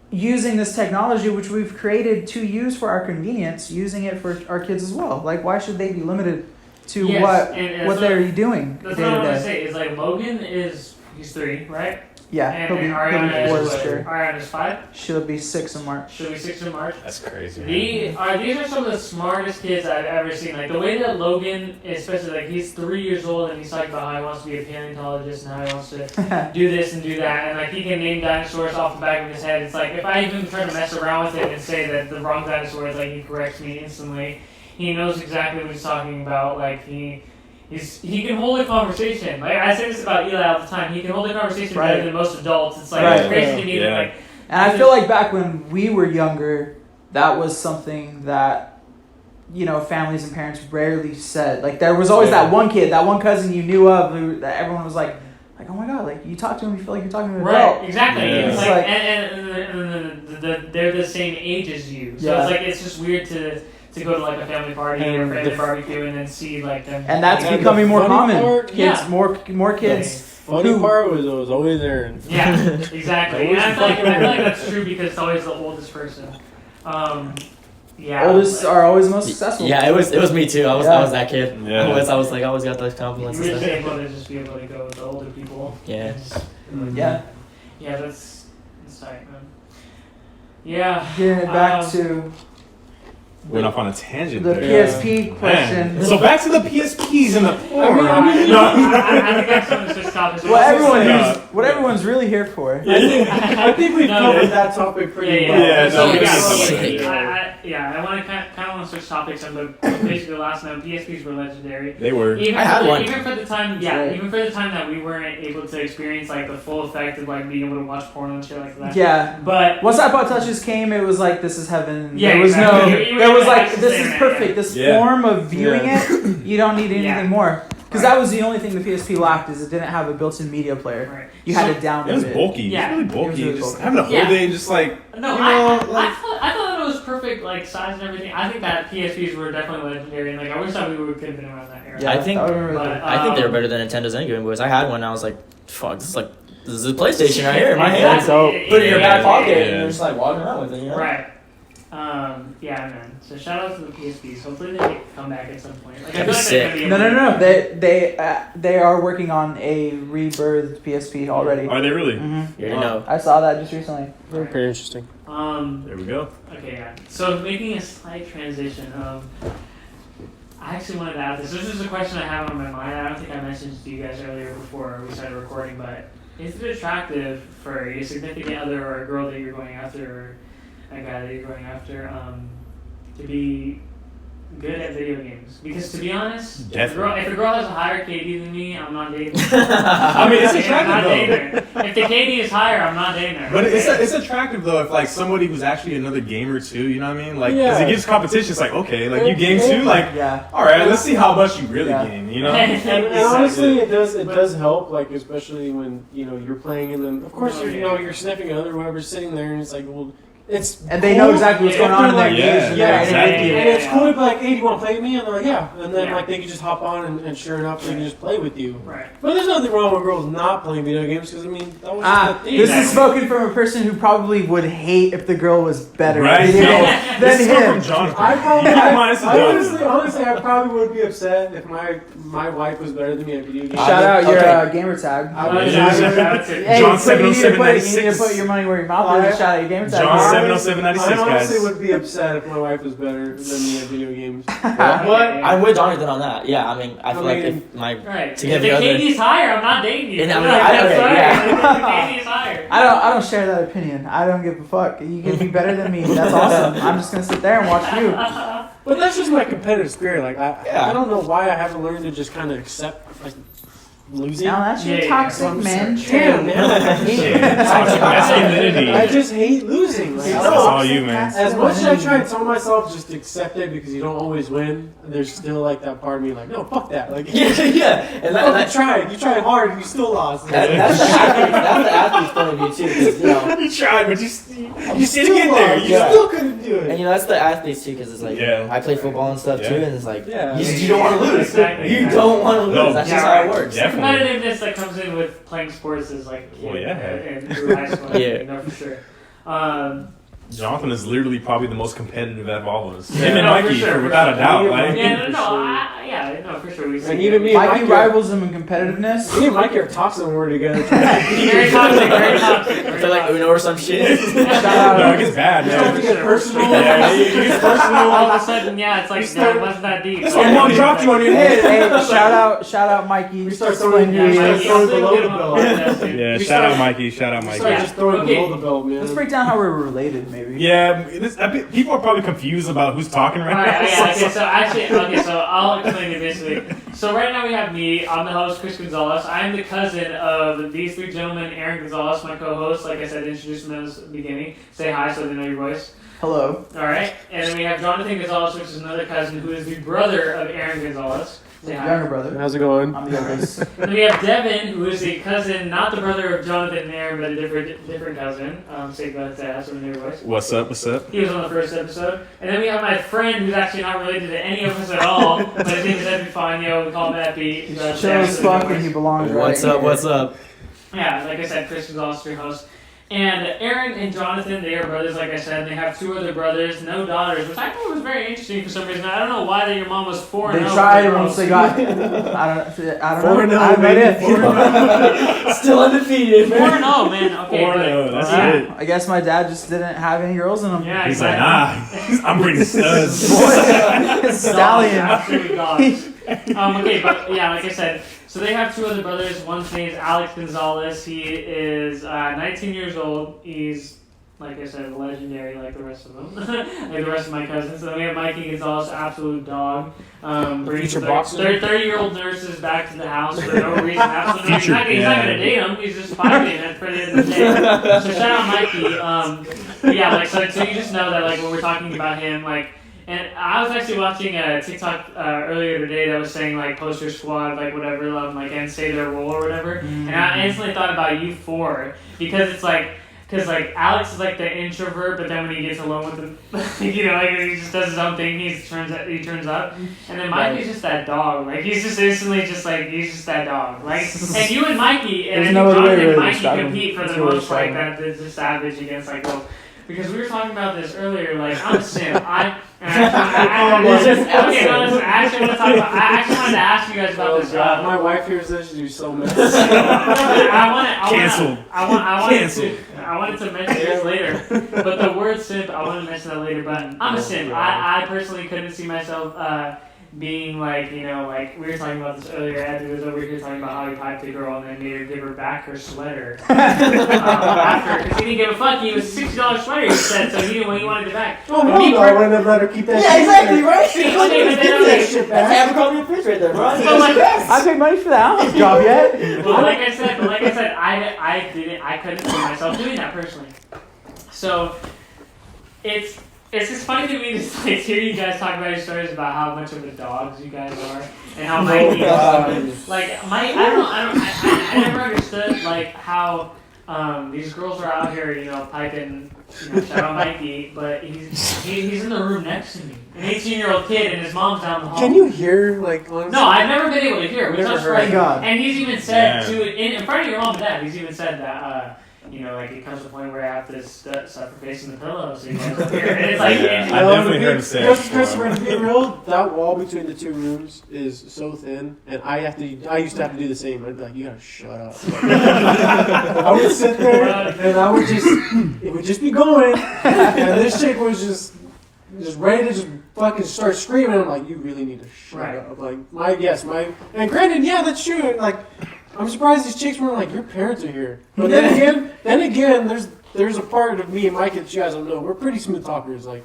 using this technology which we've created to use for our convenience, using it for our kids as well. Like, why should they be limited to Yes, what and what that's they're doing That's day what I to want to day? say. Is like Logan he's 3, right? Yeah, And, he'll be Ariana 4 is this year. Ariana's 5. She'll be 6 in March. She'll be 6 in March. that's crazy. These are some of the smartest kids I've ever seen. Like the way that Logan, especially like he's 3 years old and he's talking about how he wants to be a paleontologist and how he wants to do this and do that, and like he can name dinosaurs off the back of his head. It's like if I even try to mess around with it and say that the wrong dinosaur is, like, he corrects me instantly. He knows exactly what he's talking about. Like he can hold a conversation. Like I say this about Eli all the time. He can hold a conversation Right. better than most adults. It's like Right. it's crazy to me that Yeah. like And I feel like back when we were younger, that was something that, families and parents rarely said. Like, there was always that one kid, that one cousin you knew of that everyone was like, oh my God, like, you talk to him, you feel like you're talking to an adult. right, exactly. Yeah. It's It's like, like- and they're the same age as you, so Yeah. it's like it's just weird to go to like a family party or And family the- barbecue and then see like them. And that's And becoming the more funny common. part- Kids, Yeah. more kids. Funny Who- part was always Aaron. Yeah, exactly. And I feel like that's true because it's always the oldest person. Yeah. Oldest are always the most successful. Yeah, it was me too. I was that kid. Yeah. I was like I always got those You compliments were and just stuff. able to just be able to go with the older people. Yeah. Yeah. Yeah, that's tight, man. Yeah. Getting it back to Went off on a tangent the there. PSP question. Man. So back to the PSPs and the porn. I No. think that's something to switch topics. What everyone's really here for. I think we've No, covered yeah. that topic pretty Yeah, well. Yeah, So, no, we yeah, can so, do something. I want to kind of want to switch topics, but basically last night PSPs were legendary. They were. Even I had for, one. Even for the time, yeah, Right. even for the time that we weren't able to experience like the full effect of like being able to watch porn and shit like that. Yeah. But Once iPod touches came, it was like, this is heaven. Yeah, there was exactly. no, You there was had like, access this to is internet, perfect. yeah. This Yeah. form of viewing it, you don't need anything Yeah. more. Because Right. that was the only thing the PSP lacked, is it didn't have a built-in media player. right. You had to download It was it. bulky. Yeah. It was really bulky. It was really just bulky. having a whole Yeah. day, just like No, you know, I thought it was perfect, like size and everything. I think that PSPs were definitely legendary, and like I wish that we could have been around that era. Yeah, I think- that would've been really But, cool. I think they were better than Nintendo's and Game Boys. I had one and I was like, fuck, this is a PlayStation right here in my hand. Exactly. Put it in your back pocket Yeah. and you're just like walking around with it, you know? Right. Yeah, man. So shout out to the PSPs. Hopefully they come back at some point. Like, I feel like That'd they're be gonna be No. able They are working on a rebirthed PSP already. are they really? hmm You already know. I saw that just recently. Very pretty interesting. There we go. Okay, yeah. So making a slight transition. I actually wanted to ask this. This is a question I have on my mind. I don't think I mentioned it to you guys earlier before we started recording, but is it attractive for a significant other or a girl that you're going after or a guy that you're going after to be good at video games? Because to be honest, if a girl has a higher KD than me, I'm not dating her. I mean, it's I'm not attractive dating though. her. If the KD is higher, I'm not dating her. But it's attractive though if like somebody who's actually another gamer too, you know what I mean? Like, because Yeah. it gives competition. It's like, okay, like you game too, like, Yeah. all right, let's see how much you really Yeah. game, you know? And honestly, it does help. Like especially when you're playing, and then of course you're sniffing another whoever's sitting there, and it's like, well, it's And they know exactly what's Yeah. going on in their Yeah. games. And Yeah, they're in it exactly. with you. And it's cool to be like, hey, do you want to play with me? And they're like, yeah. And then Yeah. like they can just hop on, and sure enough, they can just play with you. Right. But there's nothing wrong with girls not playing video games, because I mean, that was just the thing. This is spoken from a person who probably would hate if the girl was better Right? at video No. games This than is coming him. from Jonathan. I probably, Keep in mind, this is Jonathan. honestly, I probably would be upset if my wife was better than me at video games. Shout out your Okay. gamer tag. I would- Yeah. Shout out to- Hey, John so you need to 70796. put your money where your mouth is. Shout out your gamer tag. John 70796, I honestly guys. would be upset if my wife was better than me at video games. What? I'm with Jonathan on that. Yeah, I mean, I feel like mean, if my Right. To get If the the other- KD's higher, I'm not dating you. And I mean, Like, I- that's okay, right. yeah. If the KD's higher. I don't share that opinion. I don't give a fuck. You can be better than me. That's awesome. I'm just gonna sit there and watch you. But that's just my competitive spirit. Like Yeah. I don't know why I haven't learned to just kind of accept like losing. Now that's your Yeah, toxic I'm man. Damn, man. I hate it. Toxic masculinity. I just hate losing. Like, I That's don't- all you, man. as much as I try and tell myself just to accept it because you don't always win, there's still like that part of me like, no, fuck that. Like, yeah, and you tried hard, and you still lost. that's the athlete's point of view too, because you know, You tried, but you You didn't get there. You Yeah. still couldn't do it. and you know that's the athletes too, because it's like Yeah. I play football and stuff too, Yeah. and it's like Yeah. you don't want to lose. Exactly. You don't want to lose. No. That's Yeah, just how right. it works. The Definitely. competitiveness that comes in with playing sports is like Well, yeah. and through high school, Yeah. you know, for sure. Jonathan is literally probably the most competitive out of all of us. Yeah, Him and no, for Mikey, sure, without a for doubt. sure. Like, Yeah, no, sure. for sure. We see And even me- Mikey Mikey- rivals him in competitiveness. Me and Mikey are toxic when we're together. very toxic, very toxic. I feel like Uno or some shit. Shout out. no, it gets bad, Start to man. get personal. Yeah, it gets personal. All of a sudden, yeah, it's like You start- it wasn't that deep. That's why mom dropped you on your head. Hey, shout out Mikey. We start throwing Yeah, you. Mikey, Throwing I'll below give the him a belt. podcast, dude. Yeah, We shout out start- Mikey. Shout out Mikey. Start Yeah. just throwing Okay. below the belt, man. Let's break down how we're related, maybe. Yeah, people are probably confused about who's talking right Alright, now. yeah, okay, so I'll explain it basically. So right now we have me, I'm the host, Chris Gonzalez. I'm the cousin of these three gentlemen, Aaron Gonzalez, my co-host. Like I said, introduce them at the beginning. Say hi so they know your voice. Hello. Alright, and then we have Jonathan Gonzalez, which is another cousin, who is the brother of Aaron Gonzalez. Say hi. Younger brother. How's it going? I'm the oldest. Then we have Devin, who is a cousin, not the brother of Jonathan and Aaron, but a different cousin. Say glad to have some of your voice. What's up? What's up? He was on the first episode. And then we have my friend who's actually not related to any of us at all. But his name is Epifanio. We call him Epi. He's chill as fuck and he belongs right What's up? here. What's up? Yeah, like I said, Chris Gonzalez, your host. And Aaron and Jonathan, they are brothers, like I said. And they have two other brothers, no daughters, which I thought was very interesting for some reason. I don't know why that your mom was 4-0. They for tried the once girls. they got. I don't 4-0, know. I have no baby. idea. Still undefeated. 4-0, man. Okay, 4-0, that's yeah. it. I guess my dad just didn't have any girls in him. Yeah, He's like, exactly. nah, I'm bringing studs. Boy, stallion. Absolutely dogs. Okay, but yeah, like I said, so they have two other brothers. One's name is Alex Gonzalez. He is 19 years old. He's, like I said, legendary like the rest of them, like the rest of my cousins. So then we have Mikey Gonzalez, absolute dog. Brings Future boxer. 30-year-old nurses back to the house for no reason. Absolutely, he's Future not going to dad. date them. He's just fighting at the end of the day. So shout out Mikey. But yeah, like so you just know that like when we're talking about him, like. And I was actually watching a TikTok earlier today that was saying like poster squad, like whatever, like and say their role or whatever. And I instantly thought about you four because it's like, because like Alex is like the introvert, but then when he gets alone with them, you know, like he just does his own thing. He turns up, and then Mikey's just that dog. Like he's just instantly just like he's just that dog. Like and you and Mikey and There's I no think other way Jonathan really and to Mikey describe him. compete for It's the really most like describing that the savage against like well. Because we were talking about this earlier, like I'm a simp. Okay, no, listen. I actually want to talk about. I actually wanted to ask you guys about this. My wife hears this, she's so mad. Canceled. I wanted to mention this later, but the word simp, I want to mention that later. But I'm a simp. I personally couldn't see myself being like, you know, like we were talking about this earlier. Ed was over here talking about how he piped a girl and then made her give her back her sweater after because he didn't give a fuck. He was $60 sweater. He said so. He wanted it back. Oh, no, no, I wouldn't have let her keep that Yeah, shit. exactly, right? See, but then- Shit That's back. Abercrombie & Fitch right there, bro. But like, I paid money for that. I don't have a job yet. Well, like I said, I couldn't see myself doing that personally. So it's just funny to me to like hear you guys talk about your stories about how much of the dogs you guys are and how Mikey is like I never understood like how these girls are out here, you know, piping, you know, shout out Mikey, but he's in the room next to me, an 18-year-old kid, and his mom's down the hall. Can you hear, like, honestly? No, I've never been able to hear. Which Never is heard. right. Thank God. And he's even said Yeah. in front of your mom and dad. He's even said that like it comes to a point where I have to suffer facing the pillow, so you guys don't hear it. It's like, Yeah, I definitely heard him say it before. Christopher, to be real, that wall between the two rooms is so thin, and I used to have to do the same. I'd be like, you gotta shut up. I would sit there, and it would just be going, and this chick was just ready to just fucking start screaming. I'm like, you really need to shut up. Like, and granted, yeah, that's true. Like, I'm surprised these chicks weren't like, your parents are here. But then again, there's a part of me and my kids you guys don't know. We're pretty smooth talkers. Like,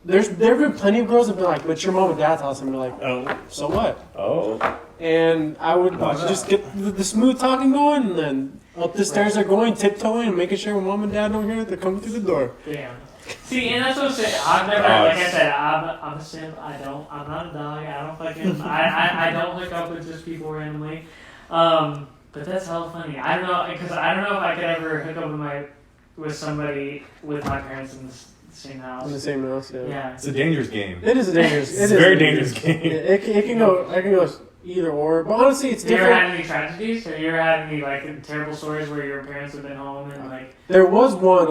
there have been plenty of girls that have been like, but your mom and dad's house, and be like, oh, so what? Oh. And I would just get the smooth talking going, and then up the stairs they're going, tiptoeing, and making sure mom and dad don't hear it. They're coming through the door. Damn. See, and that's what I'm saying. I've never, like I said, I'm a simp. I'm not a dog. I don't fucking, I don't hook up with just people randomly. But that's hella funny. I don't know, because I don't know if I could ever hook up with somebody with my parents in the same house. In the same house, yeah. Yeah. It's a dangerous game. It is a dangerous. It's a very dangerous game. Yeah, it can go either or, but honestly, it's Have you ever different. had any tragedies? Have you ever had any like terrible stories where your parents have been home and like? There was one.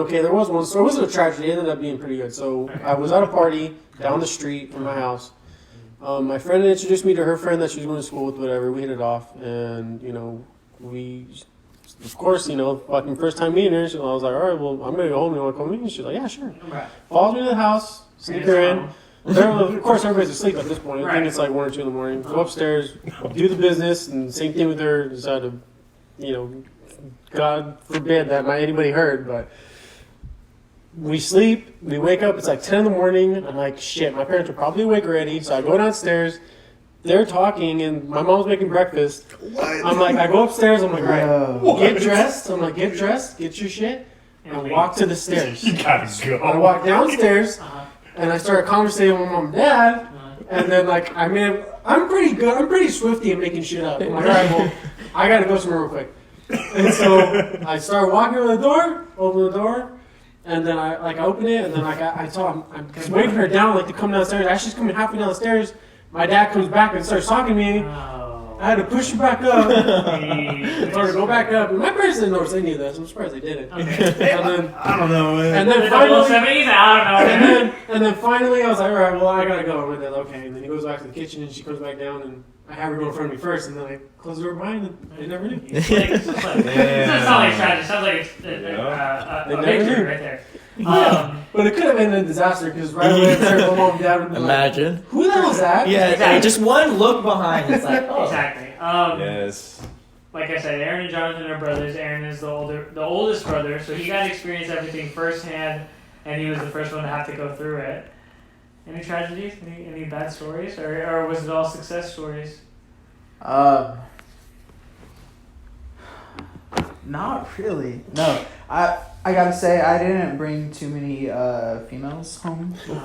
So it wasn't a tragedy. It ended up being pretty good. So I was at a party down the street from my house. My friend introduced me to her friend that she was going to school with. Whatever, we hit it off, and we, of course, fucking first time meeting her. So I was like, all right, well, I'm gonna go home. You want to come with me? She's like, yeah, sure. Right. Follows me to the house. Sneak her in. Of course, everybody's asleep at this point. I Right. think it's like 1 or 2 in the morning. Go upstairs, do the business, and same thing with her. Decide to, God forbid that anybody heard, but we sleep. We wake up. It's like 10 in the morning. I'm like, shit. My parents are probably awake already. So I go downstairs. They're talking, and my mom's making breakfast. I'm like, I go upstairs. I'm like, all right, get dressed. I'm like, get dressed, get your shit, and walk to the stairs. You gotta go. I walk downstairs. And I started conversating with mom and dad, and then I'm pretty good. I'm pretty swifty at making shit up. I'm like, all right, well, I gotta go somewhere real quick. And so I started walking to the door, open the door, and then I open it, and then I saw I'm waiting for her down to come downstairs. As she's coming halfway down the stairs, my dad comes back and starts talking to me. I had to push her back up. And told her to go back up. And my parents didn't notice any of this. I'm surprised they didn't. Okay. And then I don't know, man. And then The finally, 70s? I don't know. and then finally, I was like, all right, well, I gotta go. And then okay, and then he goes back to the kitchen, and she comes back down, and I have her go in front of me first, and then I close the door behind, and they never knew. It's like, it doesn't sound like tragedy. It sounds like it's a victory right there. But it could have been a disaster because right away, my mom and dad would be like, Imagine. who the hell is that? Yeah, Exactly. just one look behind. It's like, oh. Exactly. Yes. Like I said, Aaron and Jonathan are brothers. Aaron is the oldest brother, so he got to experience everything firsthand, and he was the first one to have to go through it. Any tragedies? Any bad stories, or was it all success stories? Not really. No. I gotta say, I didn't bring too many females home before.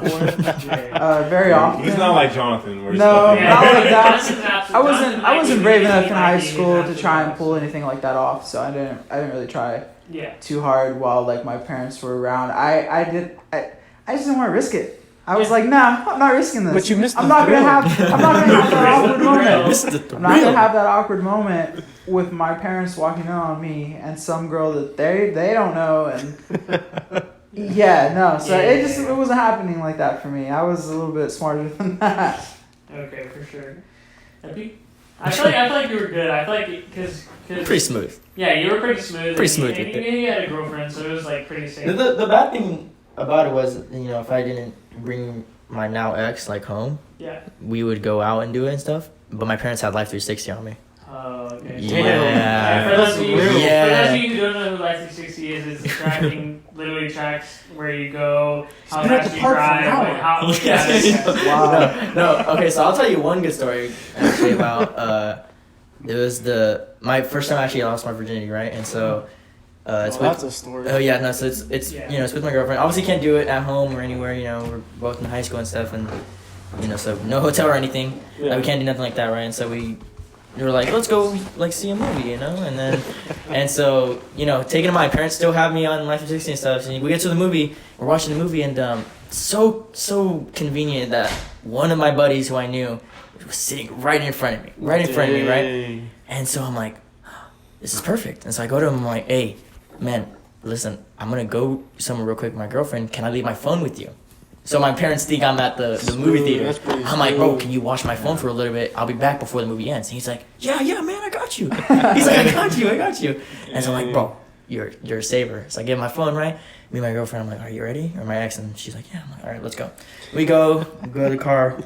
Very often. He's not like Jonathan. Where he's No, fucking- not like that. Jonathan's I wasn't brave enough in high absolutely school to try and pull anything like that off, so I didn't really try Yeah. too hard while my parents were around. I just didn't want to risk it. I was like, nah, I'm not risking this. But you missed I'm the not gonna thrill. have that awkward moment. Missed the I'm not gonna thrill. have that awkward moment with my parents walking in on me and some girl that they don't know, and yeah, no. So it wasn't happening like that for me. I was a little bit smarter than that. Okay, for sure. I feel like you were good. I feel like because Pretty smooth. yeah, you were pretty smooth. Pretty smooth And with you had a girlfriend, so it was like pretty safe. The bad thing about it was, if I didn't bring my now ex home, Yeah. we would go out and do it and stuff. But my parents had Life 360 on me. Oh, okay. Yeah. For those of you, Yeah. for those of you who don't know who Life 360 is, it's tracking literally tracks where you go, how He's been at fast the you park for an drive, hour. like how. Yeah. Wow. No. Okay, so I'll tell you one good story actually about it was my first time I actually lost my virginity, right? And so it's with That's a story. oh yeah, no, so it's Yeah. it's with my girlfriend. Obviously can't do it at home or anywhere, we're both in high school and stuff, and so no hotel or anything. Yeah. We can't do nothing like that, right? And so we were like, let's go see a movie, and then and so taking my parents still have me on Life 360 and stuff. And we get to the movie, we're watching the movie, and so convenient that one of my buddies who I knew was sitting right in front of me, right? And so I'm like, this is perfect. And so I go to him, I'm like, hey, man, listen, I'm gonna go somewhere real quick with my girlfriend. Can I leave my phone with you? So my parents think I'm at the movie theater. That's pretty I'm like, bro, smooth. can you watch my phone for a little bit? I'll be back before the movie ends. And he's like, yeah, man, I got you. He's like, I got you. And so I'm like, bro, you're a saver. So I give him my phone, right? Me and my girlfriend, I'm like, are you ready? Or my ex, and she's like, yeah. I'm like, all right, let's go. We go to the car,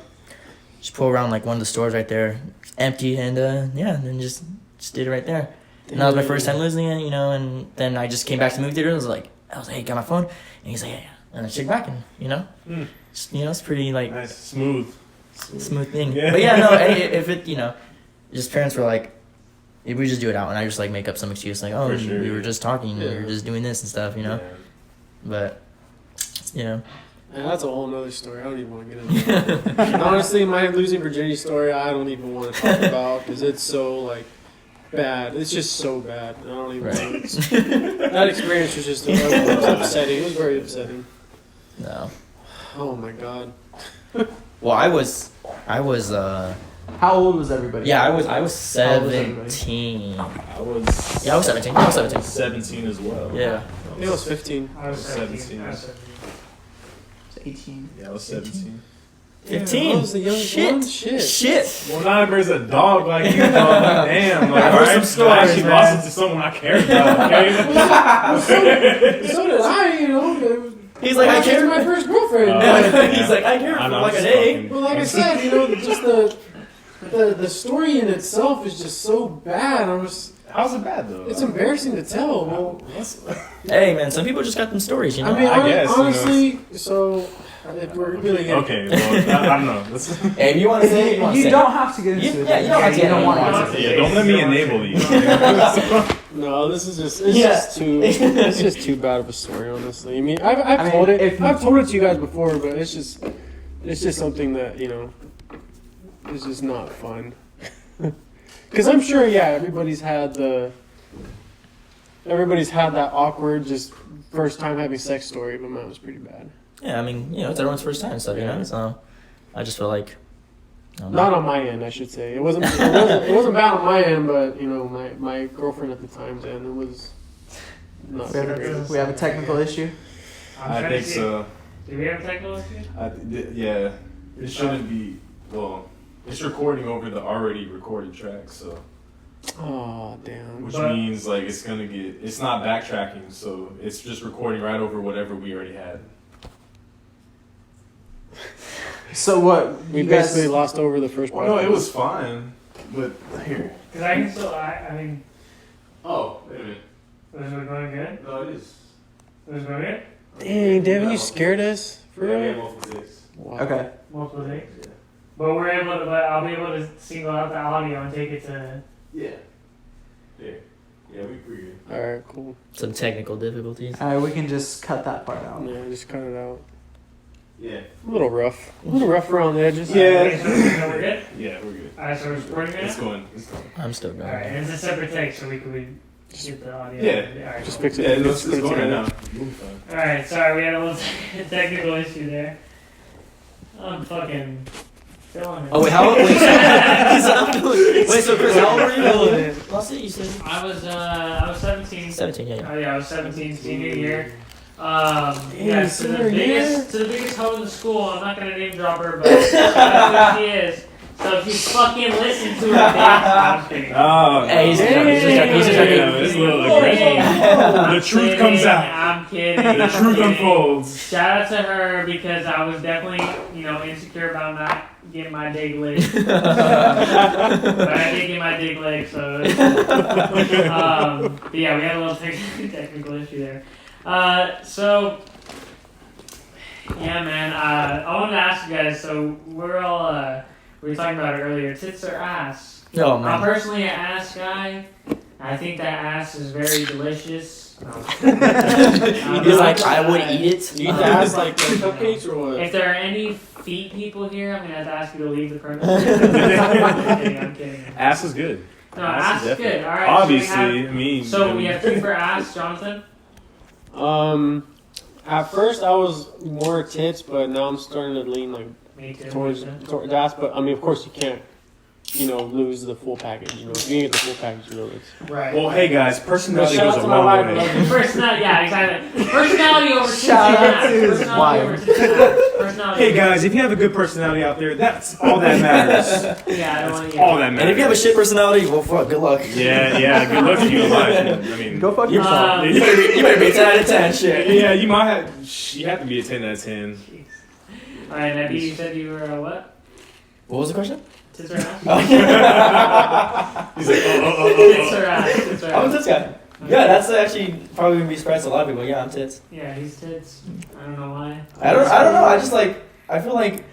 just pull around like one of the stores right there, empty, and and then just did it right there. And that was my first time losing it, and then I just came back to the movie theater and I was like, hey, got my phone? And he's like, yeah. And I checked back and, it's pretty like Nice, smooth thing. Yeah. But yeah, no, if it, just parents were like, if we just do it out and I just like make up some excuse like, oh, For sure, we were yeah. just talking, we Yeah. were just doing this and stuff, Yeah. But, And that's a whole nother story. I don't even want to get into that. And honestly, my losing virginity story, I don't even want to talk about because it's so like bad. It's just so bad. I don't even. Right. That experience was just upsetting. It was very upsetting. no. Oh my god. Well, I was, How old was everybody? I was How old was everybody? 17. I was. Yeah, I was 17. I was 17. 17 as well. Yeah. I think I was 15. I was 17. 17. I was 17. 18. Yeah, I was 17. 15. I was the young Shit. one. Shit. Shit. Well, not everybody's a dog like you, dog. Like, damn. Like, I've heard some alright, stories, I actually man. lost it to someone I cared about. Okay. So did I. He's like, I She's care. my first girlfriend. He's like, I care I for know, like I'm a just day. fucking- Well, like I said, just the story in itself is just so bad. How's it bad though? It's embarrassing to tell. Well, Hey, man, some people just got them stories, I mean, I guess, honestly, so if we're really getting Okay, well, I don't know. Hey, if you want to say it, you want to You say don't have to get into it. Yeah, you don't have to. You don't want Yeah. to. Yeah, don't let me enable you. no, this is just it's just too bad of a story, honestly. I mean, I've told it. I've told it to you guys before, but it's just something that is just not fun. Because I'm sure, everybody's had that awkward just first time having sex story, but mine was pretty bad. Yeah, I mean, it's everyone's first time and stuff, So I just feel like Not on my end, I should say. It wasn't bad on my end, but my girlfriend at the time's end, it was not so great. We have a technical issue. I'm I trying to think see- so. Do we have a technical issue? Yeah, it shouldn't be. Well, it's recording over the already recorded track, so Oh damn. which But- means like it's not backtracking, so it's just recording right over whatever we already had. So what? We you guys, basically lost over the first Well, part. no, it was fine, but here. Because I can still, I mean, Oh, wait a minute. was it going good? No, it is. Was it going good? Dang, Devin, you scared us for Yeah, we real. had multiple takes. Wow. Okay. Multiple days? Yeah. But I'll be able to single out the audio and take it to. Yeah. Yeah. Yeah, we good. All right, cool. some technical difficulties. we can just cut that part out. Yeah, just cut it out. Yeah. A little rough around the edges. Yeah. Okay, so we're good? Yeah, we're good. Alright, so we're recording right It's now? going. It's going. I'm still going. Alright, and it's a separate take, so we could get the audio. Yeah. Alright, Just cool. fix it. Yeah, Just it's put it going right together. now. We'll be fine. Alright, sorry, we had a little technical issue there. I'm fucking feeling it. Oh wait, how old? Wait, so Chris, how old were you? Last year you said I was 17. 17. Yeah. Oh yeah, I was 17, senior year. Yeah, to senior the biggest hoe in the school. I'm not gonna name drop her, but I know who she is. So if you fucking listen to her, bitch, I'm kidding. Oh, Hey, he's just joking. He's just Yeah, joking. it's a little I'm kidding. aggressive. The truth I'm comes kidding. out. I'm kidding. The I'm truth kidding. unfolds. Shout out to her because I was definitely, insecure about not getting my dig licked. But I did get my dig licked, so. But yeah, we had a little technical issue there. So. Yeah, man. I wanted to ask you guys. So we're all we were talking about it earlier. Tits or ass? Oh I'm man. personally an ass guy. I think that ass is very delicious. No. He's like, I would eat it. You eat the ass like cupcakes or what? If there are any feet people here, I'm gonna have to ask you to leave the premises. I'm kidding. Ass is good. No, ass is definitely- good. All right. Obviously, I mean. So we have two for ass, Jonathan. At first I was more tits, but now I'm starting to lean like Me too. towards ass. But I mean, of course you can't lose the full package. If you get the full package, it's Right. Well, hey guys, personality Shout out goes a to my long wife, I way. love you. Personality, yeah, exactly. Personality over tits Shout and out ass. to his Personality over wife. tits and ass. Personality. Hey guys, if you have a good personality out there, that's all that matters. Yeah, I don't want to. All that matters. And if you have a shit personality, well, fuck, good luck. Yeah, good luck to you in life. I mean, Go fuck yourself. You better be 10 out of 10, shit. yeah, you have to be a 10 out of 10. All right, Nebby, you said you were a what? What was the question? Tits or ass? He's like, Tits or ass? Tits or I'm a ass? tits guy. Yeah, that's actually probably gonna be surprised to a lot of people. Yeah, I'm tits. Yeah, he's tits. I don't know why. I don't know. I just I feel like,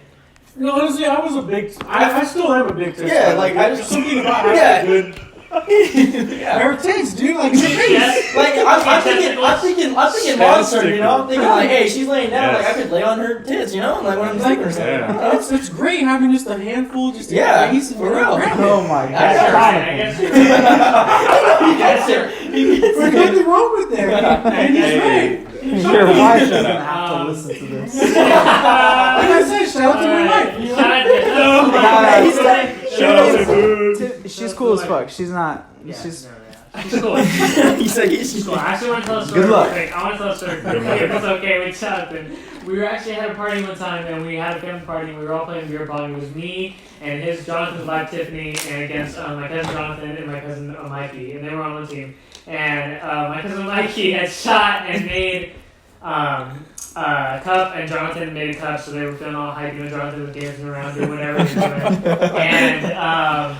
No, honestly, I was a big. I still am a big. yeah, like I There's just something about having yeah. good. yeah. Her tits, dude. Like, it's Yes. Like I'm thinking monster, you know. I'm thinking like, hey, she's laying down, Yes. like I could lay on her tits, you know, like when I'm sleeping or something. Yeah. I don't know. it's great having just a handful, just in Yeah, your face and for you're real. like, grab it. Oh my That's Yeah. god. right. I guess you're right. He gets her. He gets There's her. nothing wrong with that. And he's right. Your wife doesn't Shut have to up. listen to this. Like I said, shout out to my wife. You know? Shout out to No. He's Shout like, Shout out to Boo. She's cool as fuck. She's not. yeah, She's. no, yeah. She's cool. He's like, She's cool. I actually want to tell a story. Good luck. real quick. I want to tell a story. If it's okay with Jonathan. We were actually at a party one time, and we had a family party, and we were all playing beer pong. It was me and Jonathan's wife Tiffany, and against my cousin Jonathan and my cousin Mikey, and they were on one team. And my cousin Mikey had shot and made a cup, and Jonathan made a cup, so they were feeling all hypey, and Jonathan was dancing around doing whatever he was doing. And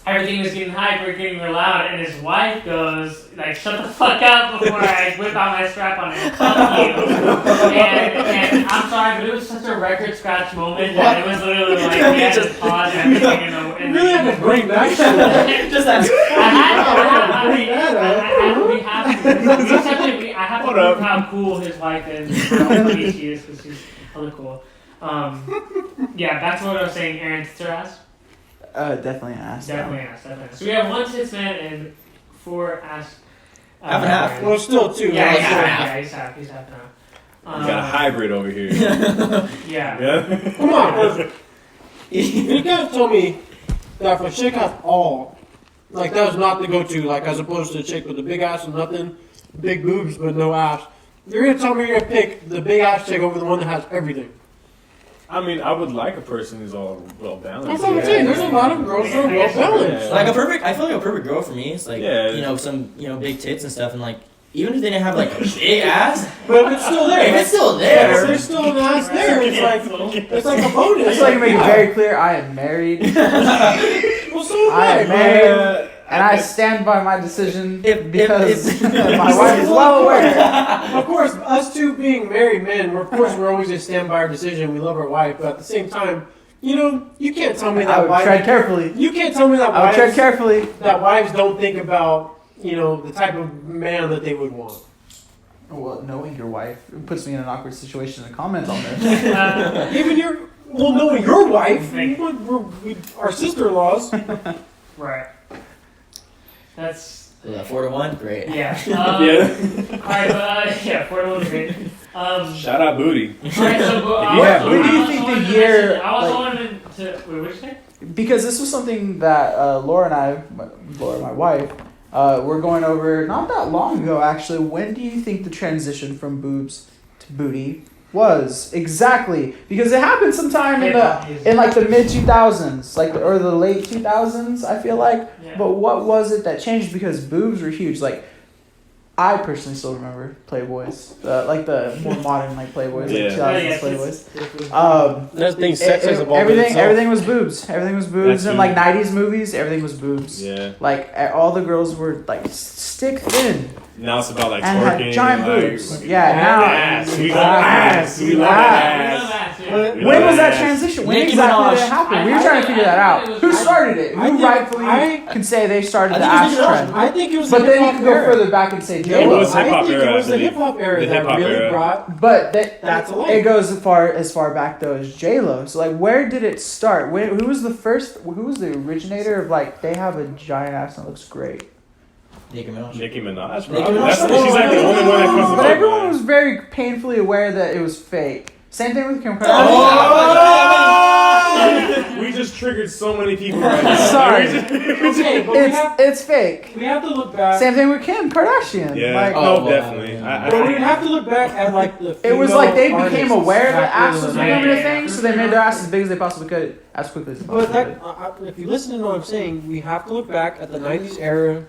everything was getting hype, we were getting real loud, and his wife goes, like, shut the fuck up before I whip out my strap on and fuck you. And I'm sorry, but it was such a record scratch moment that it was literally like, we had to pause everything and Really had to bring that shit up. just that. I have to prove how cool his wife is, and how pretty she is, because she's hella cool. Yeah, back to what I was saying, Aaron, tits or ass? Definitely an ass. Definitely ass, definitely ass. So we have 1 tits man and 4 ass. Half and half. Well, still two. Yeah, right? he's half. He's half now. We got a hybrid over here. Yeah. Yeah. Come on. You guys told me that if a chick has all, like that was not the go-to, like as opposed to a chick with a big ass and nothing, big boobs but no ass. You're gonna tell me you're gonna pick the big ass chick over the one that has everything. I mean, I would like a person who's all well balanced. That's what I'm saying. There's a lot of girls that are well balanced. Like I feel like a perfect girl for me is like, Yeah. some, big tits and stuff, and like, even if they didn't have like a big ass, But if it's still there, if it's still if there, there's still an ass there, it's like a bonus. Just like to make it very clear, I am married. Well, so am I I. am married, and I stand by my decision because if- my wife is well aware. Of course, us two being married men, we're always gonna stand by our decision. We love our wife, but at the same time, you can't tell me I that would wives. tread carefully. You can't tell me that I would tread wives carefully. don't think about the type of man that they would want. Well, knowing your wife puts me in an awkward situation to comment on this. Even knowing your wife, our sister-in-laws. Right. That's 4-1, great. yeah. Yeah. Alright, but yeah, 4 to 1 is great. Shout out Booty. Alright, so Yeah, when do you think the year, I also like- wanted to wait. What did you say? Because this was something that Laura and I, Laura, my wife, were going over not that long ago, actually. When do you think the transition from boobs to booty was exactly? Because it happened sometime in like the mid 2000s, or the late 2000s, I feel like. Yeah. But what was it that changed? Because boobs were huge. Like, I personally still remember Playboys, like the more modern Playboys, Yeah. like 2000s Playboys. That thing, sex has evolved. Everything was boobs. Everything was boobs. That's And huge. 90s movies, everything was boobs. Yeah. Like all the girls were like stick thin Now it's about like and twerking. had giant like, boobs. Yeah, now Ass. We love ass. We love ass. We When love was that ass. transition? When Nicki exactly did Minaj. it happen? We were trying to figure that out. Who started it? I Who think- rightfully I- can say they started I the think it ass was Nicki Minaj. trend? I think it was. But the then you hip-hop could go era. further back and say It J-Lo. was I hip-hop think era, it was I the think. hip hop era The that hip-hop really era. brought. But That's a it goes as far back though as J-Lo. So like, where did it start? Who was the first? Who was the originator of like they have a giant ass and it looks great? Nicki Minaj. Nicki Minaj, Nicki bro. Minaj. She's like the only one that comes to But mind. everyone was very painfully aware that it was fake. Same thing with Kim Kardashian. Oh! We just triggered so many people right now. Sorry. Okay, but It's fake. we have to look back. Same thing with Kim Kardashian. Yeah, Like, no, definitely. But we have to look back at like the. it was like they became female aware that artists ass was back becoming then. a thing, so they made their ass as big as they possibly could, as quickly as they But possibly that, could. if you listen to what I'm saying, we have to look back at the '90s era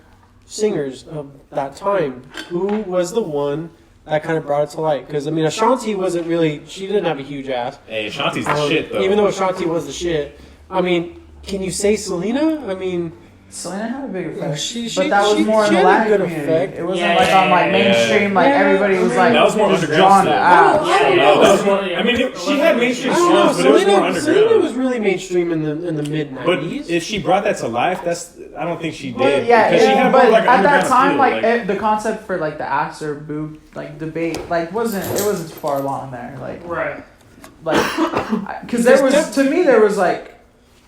singers of that time. Who was the one that kind of brought it to light? Because I mean, Ashanti wasn't really. She didn't have a huge ass. Hey, Shanti's the shit, though. Even though Ashanti was the shit. I mean, can you say Selena? I mean, Selena had a big effect, she but that was more in she the had a Latin good community. effect. It wasn't Yeah, like on like yeah, mainstream, like yeah. everybody was I like mean, that was more just underground drawn to stuff. ass. I don't No, know. that was more. I mean, she had mainstream I don't know. songs, but it was more Selena underground. was really mainstream in the mid But '90s. if she brought that to life, I don't think she But did. yeah, because she had but more like an at that underground time, feel, like the concept for like the ass or boob like debate, like wasn't too far along there, Right. because there was to me there was like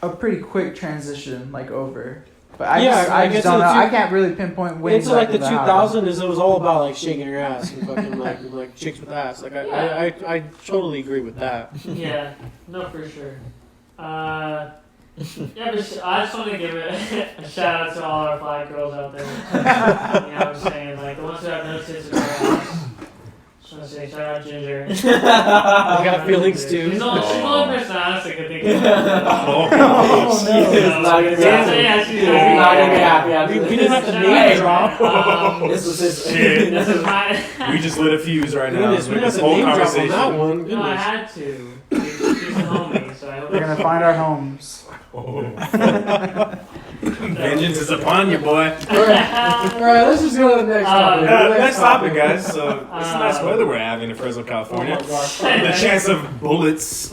a pretty quick transition like over, but I Yeah, just I guess don't know. it's- I can't really pinpoint when Into like the exactly that happened. 2000s, it was all about like shaking your ass and fucking like chicks with ass. Like I totally agree with that. Yeah. No, for sure. Yeah, but I just want to give a shout out to all our flag girls out there. You know what I'm saying? Like the ones who have no tits in their ass. Just want to say shout out Ginger. I got feelings too. She's the only person honestly could think of. Oh, It's not gonna be happening. Yeah, she's It's not gonna be happening. We didn't have to Shout name out. drop. This was his. Shit. This is my. We just lit a fuse right now. Goodness, we With didn't have this to whole name drop on conversation. that one. No, I Goodness. had to. She's a homie, so I hope. We're gonna find our homes. Vengeance is upon you, boy. All right, let's just go to the next topic. Next topic, guys. So, it's nice weather we're having in Fresno, California. The chance of bullets.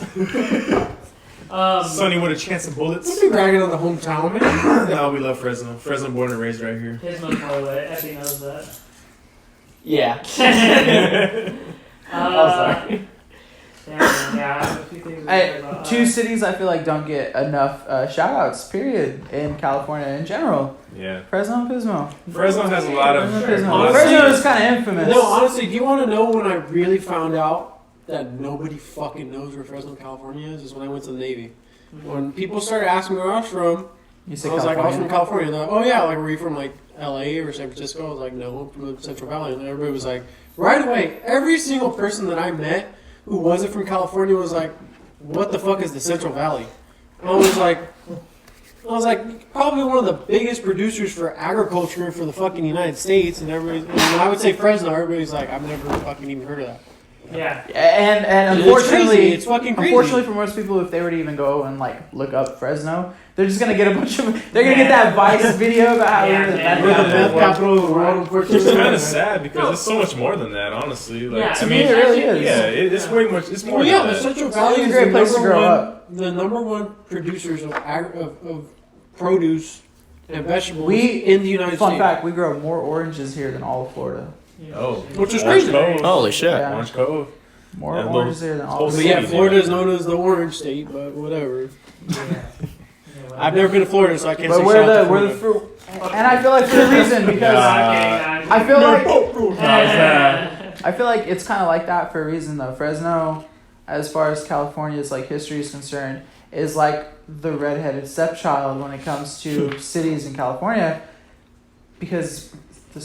Sunny with a chance of bullets. Don't be bragging on the hometown, man. No, we love Fresno. Fresno born and raised right here. His most parlay. Effie knows that. Yeah. Sorry. Yeah, man, yeah, I have a few things to say about, Two cities I feel like don't get enough shout outs, period, in California in general. Yeah. Fresno and Pismo. Fresno has a lot of. Fresno is kind of infamous. No, honestly, do you want to know when I really found out that nobody fucking knows where Fresno, California is? Is when I went to the Navy. When people started asking me where I was from, You I said was like, I was from California. California. They're like, oh yeah, like were you from like LA or San Francisco? I was like, no, I'm from the Central Valley. And everybody was like, right away, every single person that I met who wasn't from California was like, what the fuck is the Central Valley? I was like, probably one of the biggest producers for agriculture for the fucking United States. And everybody, and when I would say Fresno, everybody's like, I've never fucking even heard of that. Yeah. And It's crazy. unfortunately, It's fucking crazy. Unfortunately, for most people, if they were to even go and like look up Fresno, they're just gonna get a bunch of. They're gonna get that Vice video about how we're the Yeah, We're the meth meth capital. capital of the world, It's unfortunately. kind of sad because it's so much more than that, honestly. Like, Yeah, I To me, mean, it really is. yeah, it's way much. It's more Well, yeah, than the that. Central It's Valley a is great the place to number grow one, up. the number one producers of produce and vegetables We- in the United Fun States. fact: we grow more oranges here than all of Florida. Oh, Which is Orange crazy. Cove. Holy shit. Yeah. Orange Cove. More Yeah, oranges here than all whole of But city. yeah, Florida. Florida is known as the orange state, but whatever. I've never been to Florida, so I can't But say we're shout out to the Florida. fruit, and I feel like for a reason because I feel like I feel like it's kind of like that for a reason though. Fresno, as far as California's like history is concerned, is like the redheaded stepchild when it comes to cities in California, because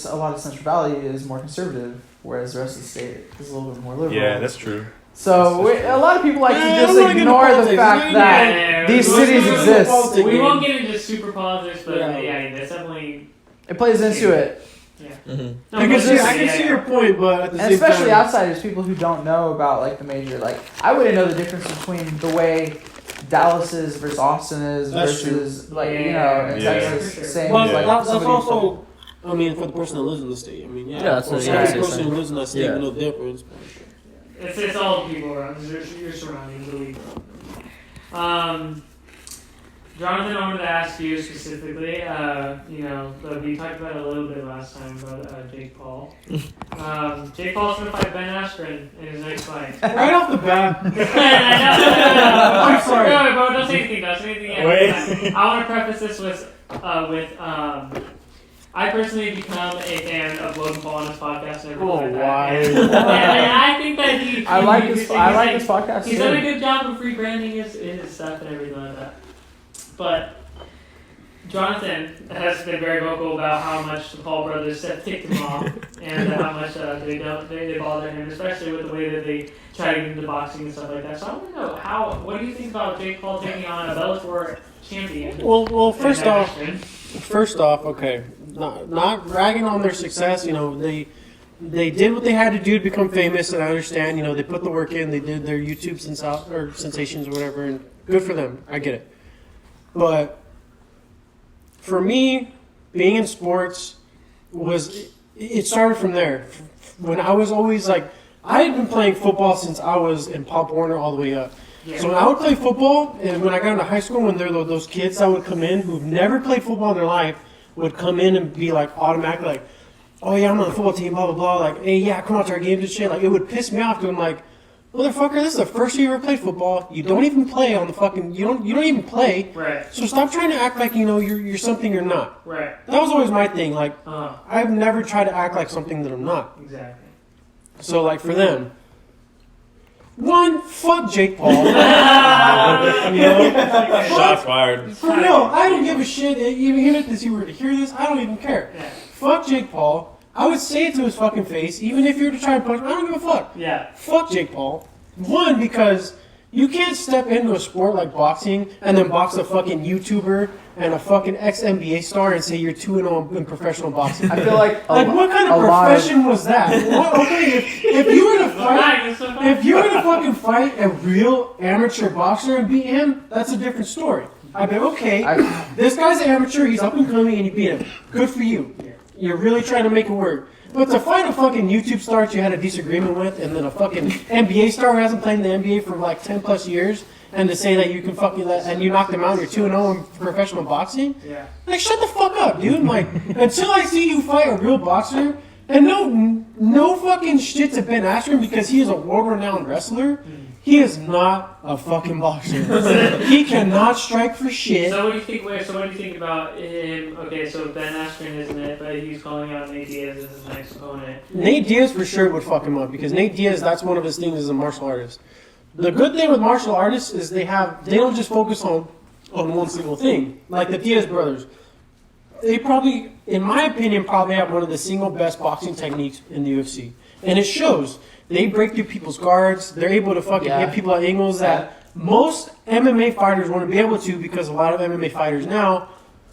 a lot of Central Valley is more conservative, whereas the rest of the state is a little bit more liberal. Yeah, that's true. So a lot of people like Yeah, to I just don't wanna get into ignore the politics. fact that these cities exist. We won't get into super politics, but Yeah. yeah, that's definitely. It plays into it. Mm-hmm. No, I but can see your point, but at the And same especially time, outsiders, people who don't know about like the major, like I wouldn't know the difference between the way Dallas is versus Austin is That's versus like you know in Yeah. Texas, same well, as like that's somebody also, I mean, for the person that lives in the state. I mean, yeah, Yeah, that's for what- the yeah, person it's- who lives in that state, yeah. no difference. It's all the people around. Your surroundings, really. Jonathan, I wanted to ask you specifically. You know, we talked about it a little bit last time about Jake Paul. Jake Paul's gonna fight Ben Askren in his next fight. Right off the bat, I'm sorry. No, bro, don't say anything. Don't say anything yet. Wait. I want to preface this with I I personally become a fan of Logan Paul on his podcast and everything Oh, like that. why? And I think that he I like he's- this. I he's like this podcast. He's too. done a good job of rebranding his stuff and everything like that. But Jonathan has been very vocal about how much the Paul brothers have ticked him off and how much they bother him, especially with the way that they try to get into boxing and stuff like that. So I want to know what do you think about Jake Paul taking on a Bellator champion? Well, first And off, okay, not ragging on their success. You know, they did what they had to do to become famous, and I understand. You know, they put the work in. They did their YouTube sensations or whatever, and good for them. I get it. But for me, being in sports it started from there. When I was always like, I had been playing football since I was in Pop Warner all the way up. Yeah. So when I would play football, and when I got into high school, when there were those kids that would come in who've never played football in their life, would come in and be like automatically like, oh yeah, I'm on the football team, blah blah blah. Like, hey yeah, come out to our games and shit. Like, it would piss me off because I'm like, motherfucker, this is the first year you ever played football. You don't even play on the fucking. You don't even play. Right. So stop trying to act like you're something you're not. Right. That was always my thing. Like, Uh-huh. I've never tried to act like something that I'm not. Exactly. So like for them, one, fuck Jake Paul. You know? Shots fired. For real, I don't give a shit. Even if he were to hear this, I don't even care. Yeah. Fuck Jake Paul. I would say it to his fucking face, even if you were to try and punch him. I don't give a fuck. Yeah. Fuck Jake Paul. One, because you can't step into a sport like boxing and then box a fucking YouTuber and a fucking ex-NBA star and say you're 2-0 in professional boxing. I feel like What kind of profession was that? Okay, if you were to fight, if you were to fucking fight a real amateur boxer and beat him, that's a different story. I'd be okay. This guy's an amateur. He's up and coming, and you beat him. Good for you. You're really trying to make it work. But to fight a fucking YouTube star that you had a disagreement with, and then a fucking NBA star who hasn't played in the NBA for like 10 plus years, and to say that you can fucking and you knocked him out, and you're 2-0 in professional boxing, Yeah. like shut the fuck up, dude. Like until I see you fight a real boxer, and no fucking shit to Ben Askren because he is a world-renowned wrestler. He is not a fucking boxer. He cannot strike for shit. So what do you think? So what do you think about him? Okay, so Ben Askren isn't it, but he's calling out Nate Diaz as his next opponent. Nate Diaz for sure would fuck him up because Nate Diaz, that's one of his things as a martial artist. The good thing with martial artists is they don't just focus on one single thing. Like the Diaz brothers. They probably, in my opinion, probably have one of the single best boxing techniques in the UFC. And it shows. They break through people's guards. They're able to fucking hit people at angles that most MMA fighters want to be able to because a lot of MMA fighters now,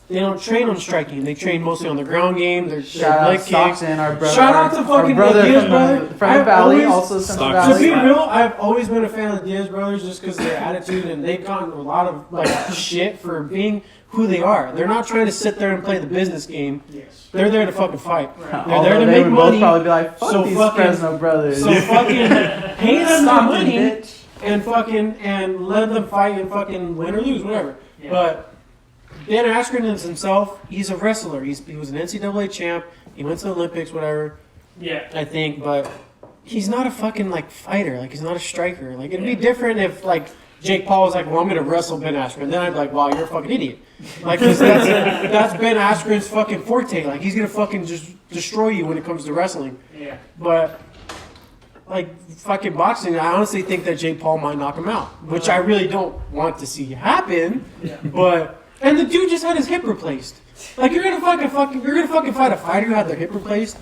they don't train on striking. They train mostly on the ground game. They're Shout out leg kicks. Stockton, our brother. Shout out to fucking our brother Diaz from brother. the Valley, also Central Stockton. To be Valley. real, I've always been a fan of the Diaz brothers just because of their attitude, and they've gotten a lot of like shit for being who they are. They're not trying to sit there and play the business game. Yes. They're there to fucking fight. Right. They're there to Although they make would money. both probably be like, fuck so these fucking- Fresno brothers. So fucking pay them their Stockton, money bitch. and let them fight and fucking win or lose, whatever. Yeah. But Ben Askren is himself. He's a wrestler. He was an NCAA champ. He went to the Olympics, whatever. Yeah. I think, but he's not a fucking like fighter. Like he's not a striker. Like it'd be different if like Jake Paul was like, well, I'm gonna wrestle Ben Askren. Then I'd be like, wow, you're a fucking idiot. Like 'cause that's Ben Askren's fucking forte. Like he's gonna fucking just destroy you when it comes to wrestling. Yeah. But like fucking boxing, I honestly think that Jake Paul might knock him out, which I really don't want to see happen. Yeah. But and the dude just had his hip replaced. Like you're gonna fucking fight a fighter who had their hip replaced.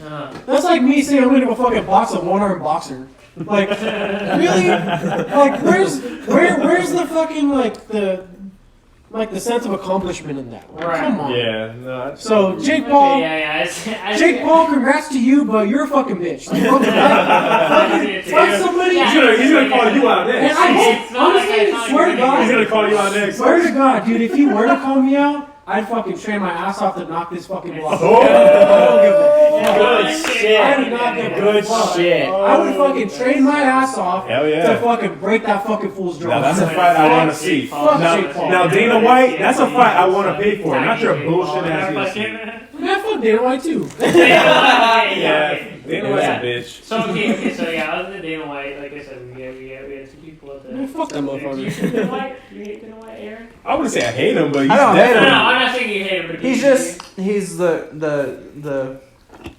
That's like me saying I'm gonna go fucking box a one-armed boxer. Like really? Like where's the fucking like the sense of accomplishment in that? Like, Right. come on. Yeah. No, So Jake Paul, Yeah. Jake Paul, congrats to you, but you're a fucking bitch. Like, fight somebody. Yeah. he's gonna call you out And next. I It's not like honestly I swear to He's God, gonna call you out next. swear to God, dude, if he were to call me out, I'd fucking train my ass off to knock this fucking block. Oh. Good shit. I do not give a Good fuck. shit. I would fucking train my ass off Hell to yeah. fucking break that fucking fool's jaw. Now that's a fight I want to see. Fuck Jake Paul. Now Dana White, that's a fight I want to pay for. Not your bullshit ass UFC. Man, fuck Dana White too. Yeah, Dana White's a bitch. So okay, so yeah, other than Dana White, like I said, we had two people at the. Man, fuck that Do you motherfucker. hate Dana White? Do you hate Dana White, Aaron? I wouldn't say I hate him, but he's I don't hate No, definitely. him. I'm not saying you hate him, but He's the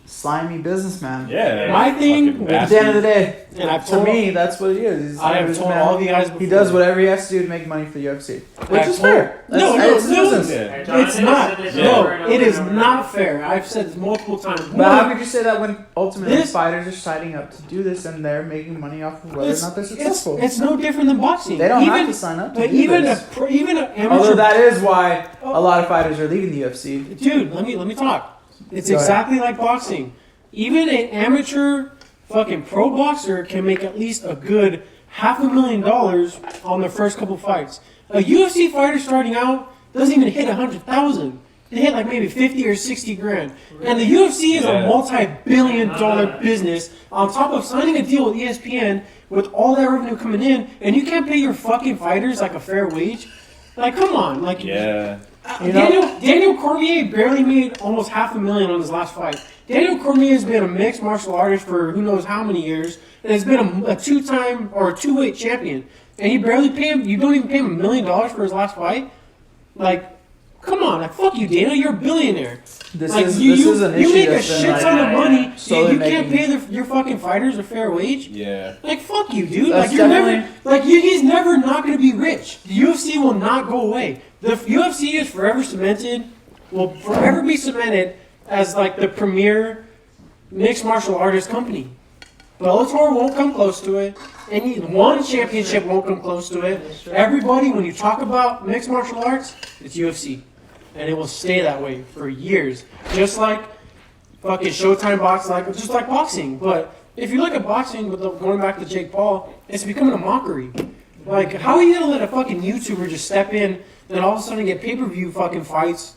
slimy businessman. Yeah. My thing Fucking with At the end of the bastard. day, And I've to told me, that's what he is. He's a I have told businessman. all the guys before. He does whatever he has to do to make money for the UFC, which I've is told- fair. No, That's his no. business. Yeah. Hey, Jonathan It's has not. said this No, over and over it is and over. not fair. I've said this multiple times. But how could you say that when ultimately This- fighters are signing up to do this and they're making money off of whether or not they're successful? It's no different than boxing. They don't even, have to sign up to But do even this. even an amateur. Although that is why a lot of fighters are leaving the UFC. Dude, let me talk. It's Go ahead. exactly like boxing. Even an amateur fucking pro boxer can make at least a good $500,000 on their first couple fights. A UFC fighter starting out doesn't even hit 100,000. They hit like maybe 50 or 60 grand. And the UFC is a Yeah. multi-billion-dollar business on top of signing a deal with ESPN with all that revenue coming in, and you can't pay your fucking fighters like a fair wage. Like, come on, like Yeah. You know- Daniel Cormier barely made almost $500,000 on his last fight. Daniel Cormier has been a mixed martial artist for who knows how many years, and has been a two-time or a two-weight champion. And you barely pay him. You don't even pay him $1 million for his last fight. Like, come on, like fuck you, Dana. You're a billionaire. This Like is you, this you, is an you issue make a that's been shit like, ton of money. slowly You can't making- pay your fucking fighters a fair wage. Yeah. Like fuck you, dude. That's Like you're never definitely- like he's never not gonna be rich. The UFC will not go away. The UFC is forever cemented, will forever be cemented as like the premier mixed martial artist company. Bellator won't come close to it. Any one championship won't come close to it. Everybody, when you talk about mixed martial arts, it's UFC, and it will stay that way for years. Just like fucking Showtime box, like just like boxing. But if you look at boxing, with going back to Jake Paul, it's becoming a mockery. Like, how are you gonna let a fucking YouTuber just step in and all of a sudden get pay-per-view fucking fights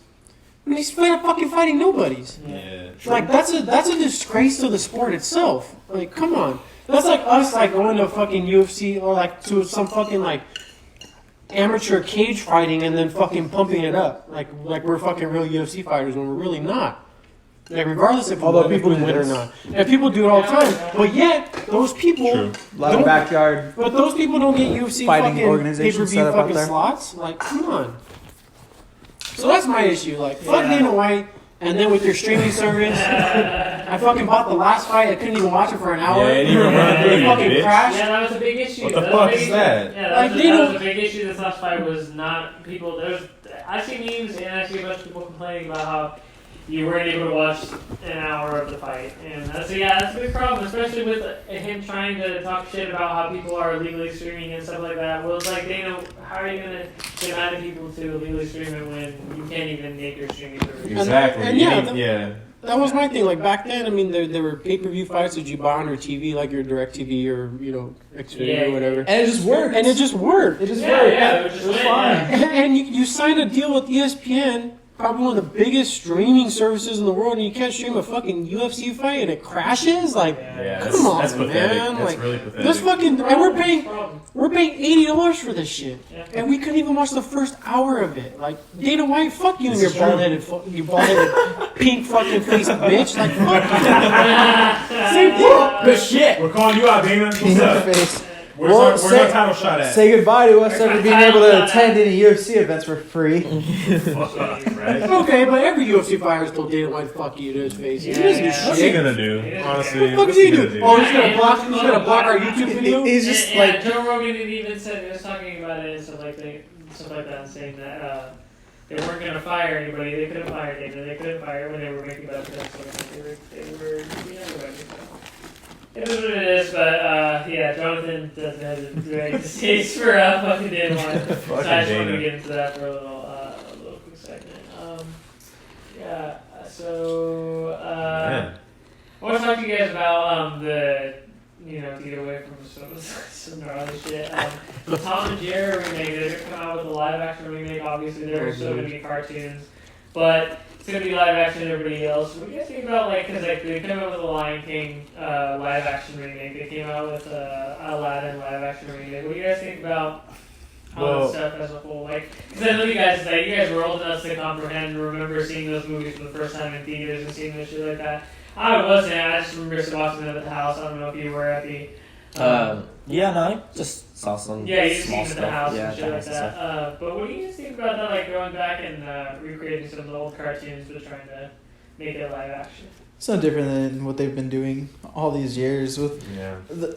when he's fucking fighting nobodies? Yeah. Like that's a disgrace to the sport itself. Like, come on. That's like us like going to fucking UFC or like to some fucking like amateur cage fighting and then fucking pumping it up. Like we're fucking real UFC fighters when we're really not. Like regardless if Although we people do win or this. not. And people do it all the time. But yet those people True. A lot of backyard. but those people don't get UFC Fighting fucking organizations pay-per-view set up out fucking there. slots. Like, come on. So that's my issue. Like, fuck Yeah. Dana White, and then with your streaming service, I fucking bought the last fight. I couldn't even watch it for an hour. Yeah, it didn't even run through It you, fucking bitch. crashed. Yeah, that was a big issue. What the That was fuck a big is issue. that? Yeah, Like, that was a big issue. This last fight was not people. There's I see memes and I see a bunch of people complaining about how you weren't able to watch an hour of the fight, and that's a big problem, especially with him trying to talk shit about how people are illegally streaming and stuff like that. Well, it's like, Dana, how are you gonna get mad at people to illegally stream it when you can't even make your streaming service? Exactly. and You yeah, need- yeah. That was my thing. Like back then, I mean, there were pay-per-view fights that you buy on your TV, like your DirecTV or Xfinity Yeah. or whatever, And it just worked. and it just worked. It just Yeah, worked. yeah, It was fine. And you signed a deal with ESPN, probably one of the biggest streaming services in the world, and you can't stream a fucking UFC fight and it crashes? Like, Yeah, come on, that's pathetic. man. That's Like, really pathetic. this fucking, and we're paying $80 for this shit, Yeah. and we couldn't even watch the first hour of it. Like, Dana White, fuck you and This your is true. bald-headed, pink fucking faced bitch. Like, fuck you. Same thing. Good shit. We're calling you out, Dana. What's In your up? face. Where's, Well, our say- title shot at? Say goodbye to us ever being able to attend any UFC events for free. Fuck off, right? Okay, but every UFC fighter's told Dana White, fuck you to his face. He Yeah, doesn't do yeah. What's he shit. gonna do? Honestly, What the fuck what's is he he gonna do? do? Oh, he's gonna block our YouTube video? He's just yeah, like, Joe Rogan had even said, he was talking about it and stuff like that, and saying that they weren't gonna fire anybody. They couldn't fire Dana. They couldn't fire when they were making that production. They were everybody. So. It is what it is, but yeah, Jonathan doesn't have a great distaste for fucking Dana White. So I just wanted to Dana. get into that for a little quick segment. Yeah, so Man. I want to talk to you guys about the, to get away from some gnarly shit. The Tom and Jerry remake, they're going to come out with a live action remake. Obviously, they're still going to be cartoons, but it's going to be live action and everybody else. What do you guys think about, because they came out with a Lion King live action remake, they came out with Aladdin live action remake. What do you guys think about all that stuff as a whole? Because I know you guys were old enough to comprehend and remember seeing those movies for the first time in theaters and seeing this shit like that. I wasn't. I just remember watching them at the house. I don't know if you were at the. Yeah, no, just saw some Yeah, you small see the stuff. house Yeah, and shit the like house and stuff. that. But what do you guys think about that? Like going back and recreating some of the old cartoons, but trying to make it live action. It's no different than what they've been doing all these years with Yeah. the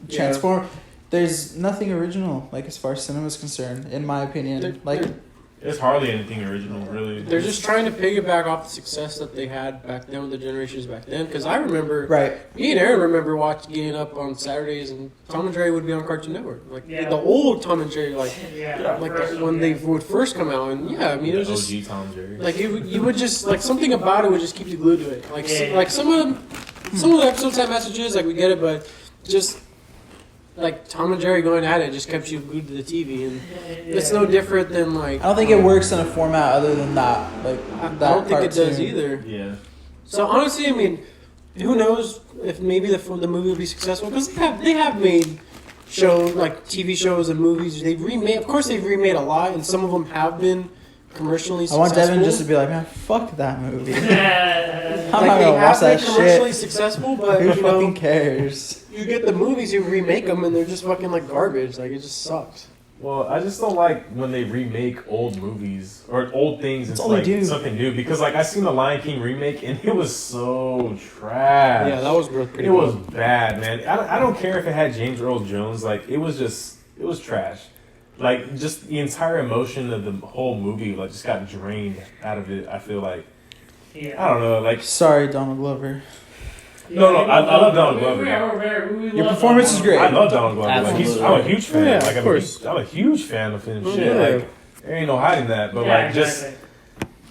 Transform. There's nothing original, like as far as cinema is concerned, in my opinion. They're- It's hardly anything original, really. They're just trying to piggyback off the success that they had back then with the generations back then. Because I remember, right. me and Aaron remember getting up on Saturdays and Tom and Jerry would be on Cartoon Network. Like Yeah. the old Tom and Jerry, like first when one, they yeah. would first come out. And yeah, I mean, it was just OG Tom and Jerry. like you would just like something about it would just keep you glued to it. Like Yeah. like some of the episodes have messages, like we get it, but just like Tom and Jerry going at it just kept you glued to the TV, and it's no different than like. I don't think it works in a format other than that. Like I that don't think it does cartoon. either. Yeah. So honestly, I mean, who knows if maybe the movie will be successful, because they have made shows like TV shows and movies. They've remade, of course, they've remade a lot, and some of them have been commercially I successful. want Devin just to be like, man, fuck that movie. I'm Yeah. not Like, gonna they watch have that been commercially shit. successful, but Who you know, fucking cares? you get the movies who remake them and they're just fucking like garbage. Like it just sucks. Well, I just don't like when they remake old movies or old things That's into all they like do. something new. Because like I seen the Lion King remake and it was so trash. Yeah, that was pretty. It was bad, man. I don't care if it had James Earl Jones. Like it was trash. Like just the entire emotion of the whole movie like just got drained out of it. I feel like I don't know. Like Sorry, Donald Glover. No, I love Donald Glover. Your performance is great. I love Donald Glover. Like, Absolutely. I'm a huge fan. Yeah, like of course. I'm a huge fan of him. Shit, Yeah. like there ain't no hiding that. But like just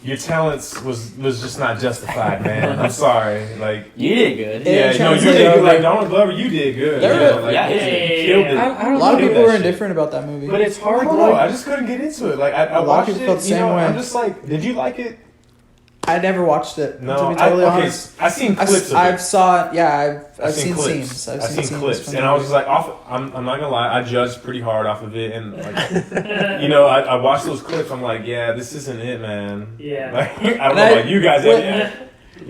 your talents was just not justified, man. I'm sorry. Like You did good. Yeah, yeah, no, you translate did good. over. Like Donald Glover, you did good. There Yeah, were- like, yeah, you yeah, killed it. I A don't lot of know, people that were shit. indifferent about that movie. but it's I hard. don't know. Like, I just couldn't get into it. Like I A lot of watched people it. felt the You same know, way. I'm just like, did you like it? I never watched it. No, to be totally okay, honest. I seen clips of it. I've saw it. Yeah, I've seen clips. scenes. I've seen scenes clips, from and the I was just movie. like, I'm not gonna lie, I judged pretty hard off of it, and like, you know, I watched those clips. I'm like, yeah, this isn't it, man. Yeah. Like, I don't And know I- about you guys. what- Yeah.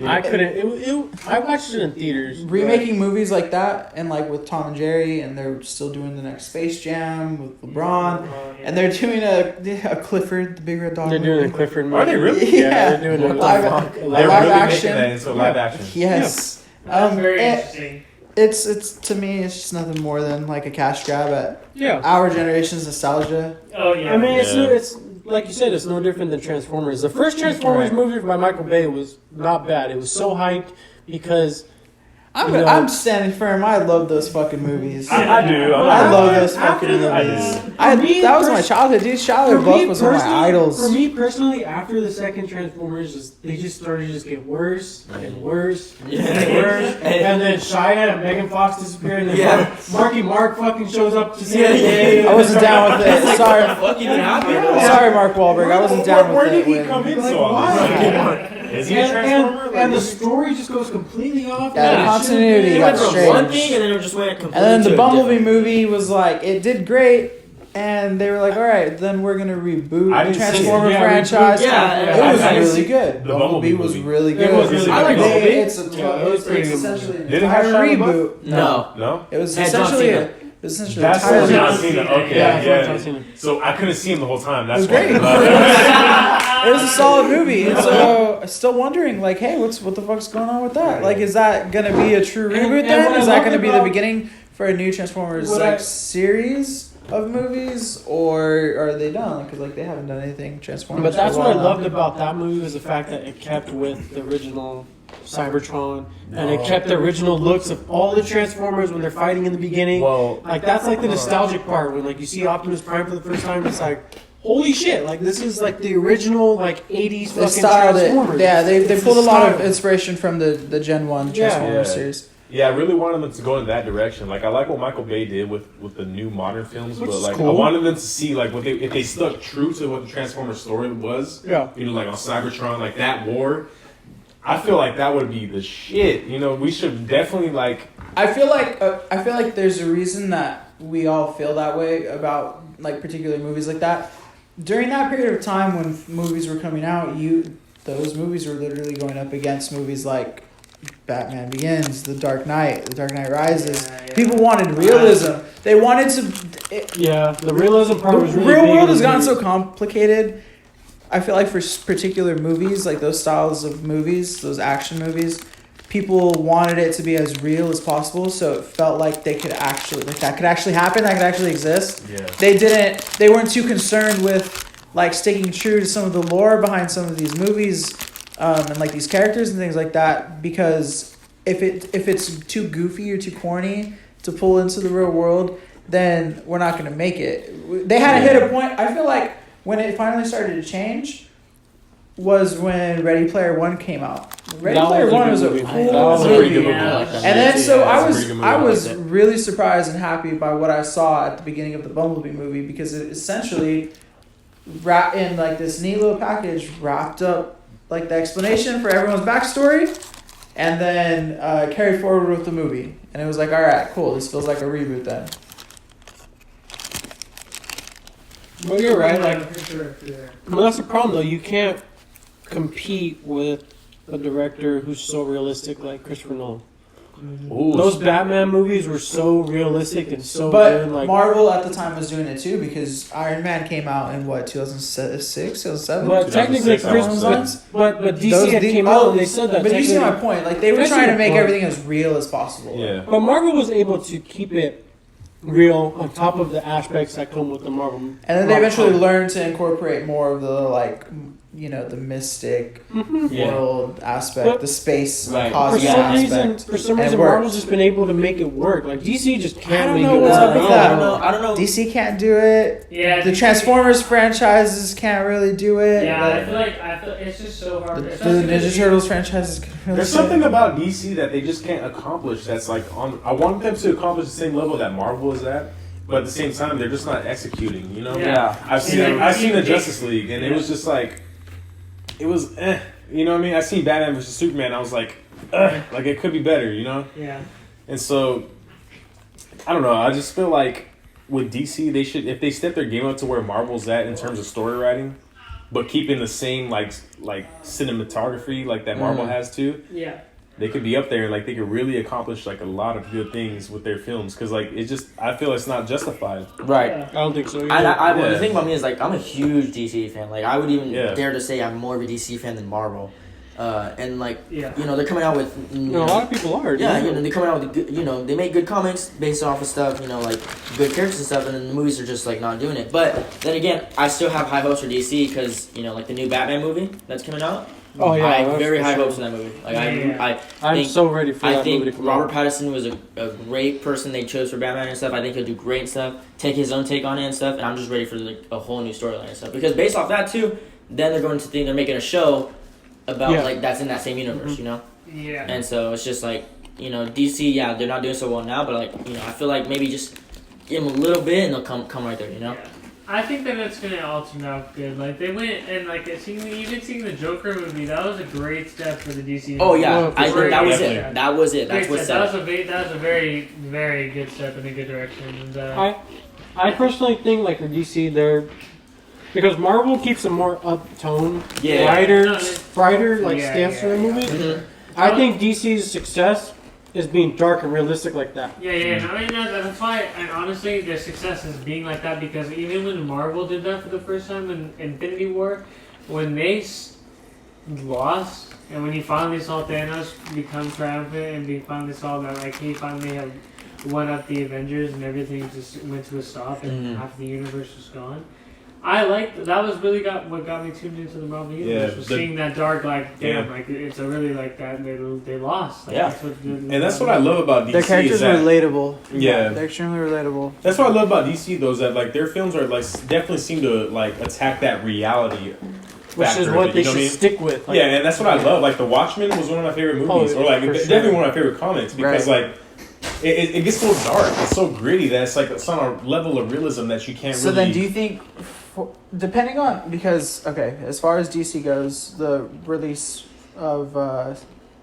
I couldn't. I watched it in theaters. but- Remaking movies like that, and like with Tom and Jerry, and they're still doing the next Space Jam with LeBron, and they're doing a Clifford the Big Red Dog. They're doing movie. a Clifford movie. Are they really? Yeah. they're doing a Live- live. They're live really action. making that into live action. Yes. That's very it- interesting. It's to me, it's just nothing more than like a cash grab at Yeah. our generation's nostalgia. Oh yeah. I mean, Yeah. it's like you said, it's no different than Transformers. The first Transformers Right. movie by Michael Bay was not bad. It was so hyped because I'm, You know- I'm standing firm. I love those fucking movies. I do. I love those After fucking the- movies. I For me, That was my pers- childhood, dude. Shia LaBeouf was one of my idols. For me personally, after the second Transformers, they just started to just get worse and worse and worse. And then Shia and Megan Fox disappeared, and then Yeah. Marky Mark fucking shows up to save Yeah, the day. I wasn't down with it. Sorry, Fuck even happened. sorry, Mark Wahlberg. I wasn't down with Where it. did he when- come in Like, so why? Is he a Transformer? And the story just goes completely off. Yeah, the It continuity shouldn't got be. From strange. one thing and then it just went completely. And then to the a Bumblebee different- movie was like, it did great, and they were like, all right, then we're gonna reboot I the didn't see it. Transformer Yeah, franchise. Yeah, It yeah, was I didn't really see good. the Bumblebee Bumblebee was movie. really It good. was really I like good. Bumblebee. It's a Yeah, it was it's pretty good essentially an Did it have entire Shia LaBeouf? reboot. No. No. It was Had John essentially Cena. a. It was essentially That's an entire John reboot. Cena. Yeah, Okay, John yeah. Cena. So I couldn't see him the whole time. That's It was why. great. It was a solid movie, and so I'm still wondering, like, hey, what the fuck's going on with that? Like, is that gonna be a true And- reboot and then? what I Is that loved gonna be the about- beginning for a new Transformers What like I- series of movies, or are they done? Because like they haven't done anything Transformers. But that's for a what I while now. loved about that movie was the fact that it kept with the original Cybertron, and it kept the original looks of all the Transformers when they're fighting in the beginning. Well, Like that's like the nostalgic part when like you see Optimus Prime for the first time. It's like, holy shit! Like this is like the original like '80s They fucking styled it. Transformers. Yeah, they It's pulled a the lot of style. inspiration from the Gen 1 Yeah. Transformers Yeah. series. yeah, I really wanted them to go in that direction. Like I like what Michael Bay did with the new modern films, Which but is like I cool. wanted them to see like what they if they stuck true to what the Transformers story was. Yeah. You know, like on Cybertron, like that war. I feel like that would be the shit. You know, we should definitely like. I feel like there's a reason that we all feel that way about like particular movies like that. During that period of time when movies were coming out, those movies were literally going up against movies like Batman Begins, The Dark Knight, The Dark Knight Rises. Yeah, yeah. People wanted realism. They wanted to. Yeah, the realism part was The really real big world in has the gotten movie. so complicated. I feel like for particular movies, like those styles of movies, those action movies, people wanted it to be as real as possible. So it felt like they could actually, like that could actually happen, that could actually exist. Yeah. They weren't too concerned with like sticking true to some of the lore behind some of these movies, and like these characters and things like that. Because if it's too goofy or too corny to pull into the real world, then we're not going to make it. They had to hit a point. I feel like when it finally started to change was when Ready Player One came out. Ready That Player was a One good was a movie. cool That was a pretty movie. good movie. Yeah. And then so Yeah, I it's a pretty good movie. I I was liked it. really surprised and happy by what I saw at the beginning of the Bumblebee movie, because it essentially wrapped in like this neat little package, wrapped up like the explanation for everyone's backstory, and then carried forward with the movie. And it was like, all right, cool. This feels like a reboot then. But you're right, like, For sure. well, that's the problem though. You can't compete with a director who's so realistic like Christopher Nolan. Ooh, Those Batman movies were so realistic and so But good. Like, Marvel at the time was doing it too, because Iron Man came out in what, 2006, 2007? but technically, 2006, Chris, I would say. but DC Those- had the- came out and they said that. But you see technically- my point. Like they were That's trying to your make point. everything as real as possible. yeah. But Marvel was able to keep it real on top of the aspects that come with the Marvel. And then they Marvel eventually comic. learned to incorporate more of the like, the mystic Yeah. world aspect, But- the space Right. For cosmic some aspect. reason, for some And it reason, works. Marvel's just been able to make it work. Like DC just can't I don't make know it what's work. up with I that. don't know. DC can't do it. Yeah. The Transformers franchises can't really do it. Yeah, I Like, feel like it's just so hard. the especially Ninja because Turtles franchises can't really There's do it. something about DC that they just can't accomplish. That's like on. I want them to accomplish the same level that Marvel is at, but at the same time, they're just not executing. You know? Yeah. I've seen. Yeah. I've seen the Justice League, and it was just like, it was. You know what I mean? I seen Batman vs Superman. I was like, like it could be better. You know? Yeah. And so, I don't know. I just feel like with DC, they should, if they step their game up to where Marvel's at in terms of story writing, but keeping the same like cinematography like that Marvel has too, Yeah. they could be up there. Like they could really accomplish like a lot of good things with their films. Because like it's just, I feel it's not justified. Right. Yeah. I don't think so. Either. Well, Yeah. the thing about me is like I'm a huge DC fan. Like I would even Yeah. dare to say I'm more of a DC fan than Marvel. And like Yeah. they're coming out with No, a lot of people are. yeah, dude. they're coming out with good, they make good comics based off of stuff, like good characters and stuff, and then the movies are just like not doing it. But then again, I still have high hopes for DC because like the new Batman movie that's coming out. Oh yeah, I have that's very for high sure. hopes for that movie. Like Yeah. I I'm think so ready for I that movie to think come Robert out. Pattinson was a great person they chose for Batman and stuff. I think he'll do great and stuff. Take his own take on it and stuff. And I'm just ready for like a whole new storyline and stuff. Because based off that too, then they're going to think they're making a show about Yeah. like that's in that same universe, Yeah. And so it's just like DC, yeah, they're not doing so well now, but like I feel like maybe just give them a little bit and they'll come right there, Yeah. I think that it's gonna all turn out good. Like they went and like even seeing the Joker movie, that was a great step for the DC. Oh yeah, Oh, for I think sure. that was Yeah. it. That was it. That's Great what step. That set. was a very very good step in a good direction. And I personally think like for DC, they're because Marvel keeps a more up-tone, Yeah. brighter like Yeah, stance yeah, for the yeah. movie. Mhm. I think DC's success is being dark and realistic like that. Yeah, and I mean that's why, and honestly, their success is being like that because even when Marvel did that for the first time in Infinity War, when they lost, and when he finally saw Thanos become triumphant, and he finally saw that like he finally had won up the Avengers and everything just went to a stop and half the universe was gone. I liked that was really what got me tuned into the Marvel universe Yeah, was the- seeing that dark like damn Yeah. like it's a really like that they lost like, Yeah. and And that's what I love about DC. Their characters is are that, relatable. Yeah. They're extremely relatable. That's what I love about DC though, is that like their films are like definitely seem to like attack that reality. Which factor is of what it, they you know should I mean? stick with. Like, Yeah, and that's what I love. Like The Watchmen was one of my favorite movies, Oh, or like for definitely sure. one of my favorite comics because Right. like it gets so dark, it's so gritty that it's like it's on a level of realism that you can't So really. then, do you think, depending on because as far as DC goes, the release of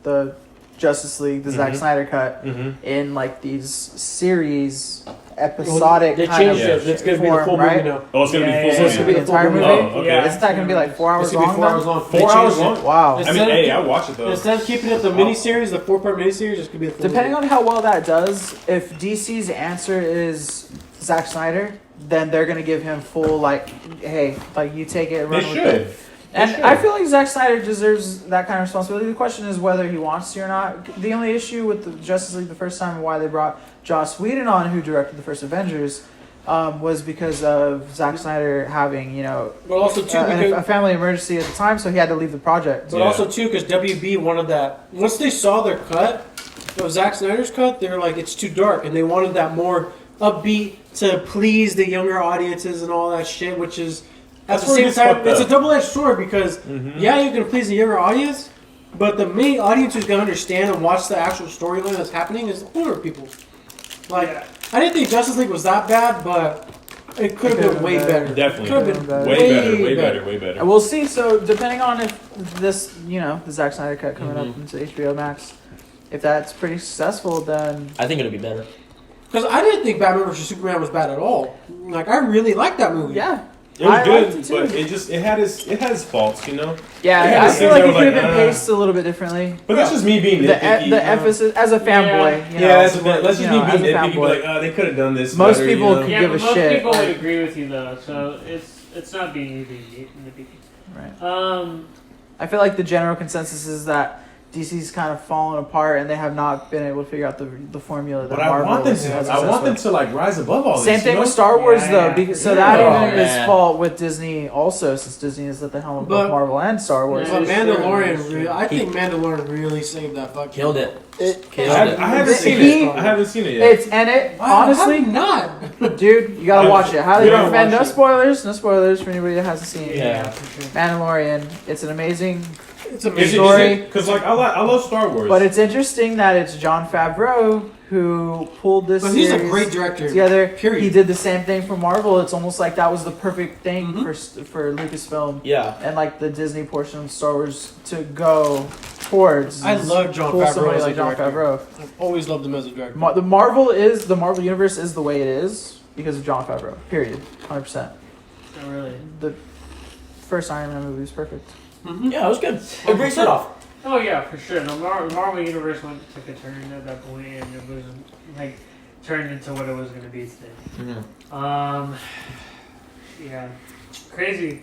the Justice League, the Zack Mhm. Snyder cut, Mhm. in like these series episodic They kind of changed it. It's gonna be the form, full right? movie now. Oh, it's gonna Yeah, be full So it's gonna be the entire movie. Oh, okay. Yeah. Isn't that gonna be like 4 hours It's gonna long? be 4 hours then? long. 4 hours long. Wow. It's- I mean, hey, I watch it though. Instead of keeping it the miniseries, the 4-part miniseries, it's gonna be the full Depending movie. on how well that does, if DC's answer is Zack Snyder, then they're gonna give him full like, hey, like you take it, and They run with should. it. And I feel like Zack Snyder deserves that kind of responsibility. The question is whether he wants to or not. The only issue with the Justice League the first time, why they brought Joss Whedon on, who directed the first Avengers, was because of Zack Snyder having, But also too, a because, family emergency at the time, so he had to leave the project. but also too, because WB wanted that. Once they saw their cut of Zack Snyder's cut, they were like, it's too dark, and they wanted that more upbeat to please the younger audiences and all that shit, which is at That's the where it same gets time, fucked it's a up. double-edged sword because yeah, you can please the younger audience, but the main audience who's gonna understand and watch the actual storyline that's happening is the older people. Like, Yeah. I didn't think Justice League was that bad, but it could have been way better. Definitely. Could have been Better. Way better. And we'll see. So depending on if this, the Zack Snyder cut coming up into HBO Max, if that's pretty successful, then I think it'll be better. Because I didn't think Batman vs Superman was bad at all. Like, I really liked that movie. yeah, It was I good, liked it too. but it had its faults, you know. yeah. Yeah, I the feel things like that it were could have like, been paced a little bit differently. But that's just me being The nitpicky. you know? emphasis as a fanboy. That's just me as being a nitpicky. Be fanboy. like, they could have done this. Most better, people you know? could Yeah, give but a most shit. people would agree with you though, so it's not being nitpicky. Right. I feel like the general consensus is that DC's kind of fallen apart and they have not been able to figure out the formula that But I Marvel want them has to. I success want them with. to like rise above all this. Same thing you know? with Star Wars Yeah, though, yeah. because, so Yeah. that Oh, even is man. fault with Disney also, since Disney is at the helm of both But- Marvel and Star Wars. But Yeah, that's Mandalorian, true. I think Mandalorian really saved that fucking. Killed it. Killed I it. haven't seen He- it. I haven't seen it yet. It's and it How honestly, not. dude, you gotta watch it. Highly You gotta recommend. No watch it. spoilers. No spoilers for anybody that hasn't seen it. Yeah. for sure. Mandalorian. It's an amazing, It's Is amazing. story. Because like I love Star Wars. but it's interesting that it's Jon Favreau who pulled this. But he's a series great director. together. Period. He did the same thing for Marvel. It's almost like that was the perfect thing Mhm. for Lucasfilm Yeah. and like the Disney portion of Star Wars to go towards. I love Jon pull Favreau somebody as a like Jon director. Favreau. I've always loved him as a director. The Marvel universe is the way it is because of Jon Favreau. Period. 100%. Not really. The first Iron Man movie was perfect. Yeah, it was good. A great set off. Oh yeah, for sure. The Marvel universe took a turn at that point, and it was like turned into what it was going to be today. Yeah, crazy.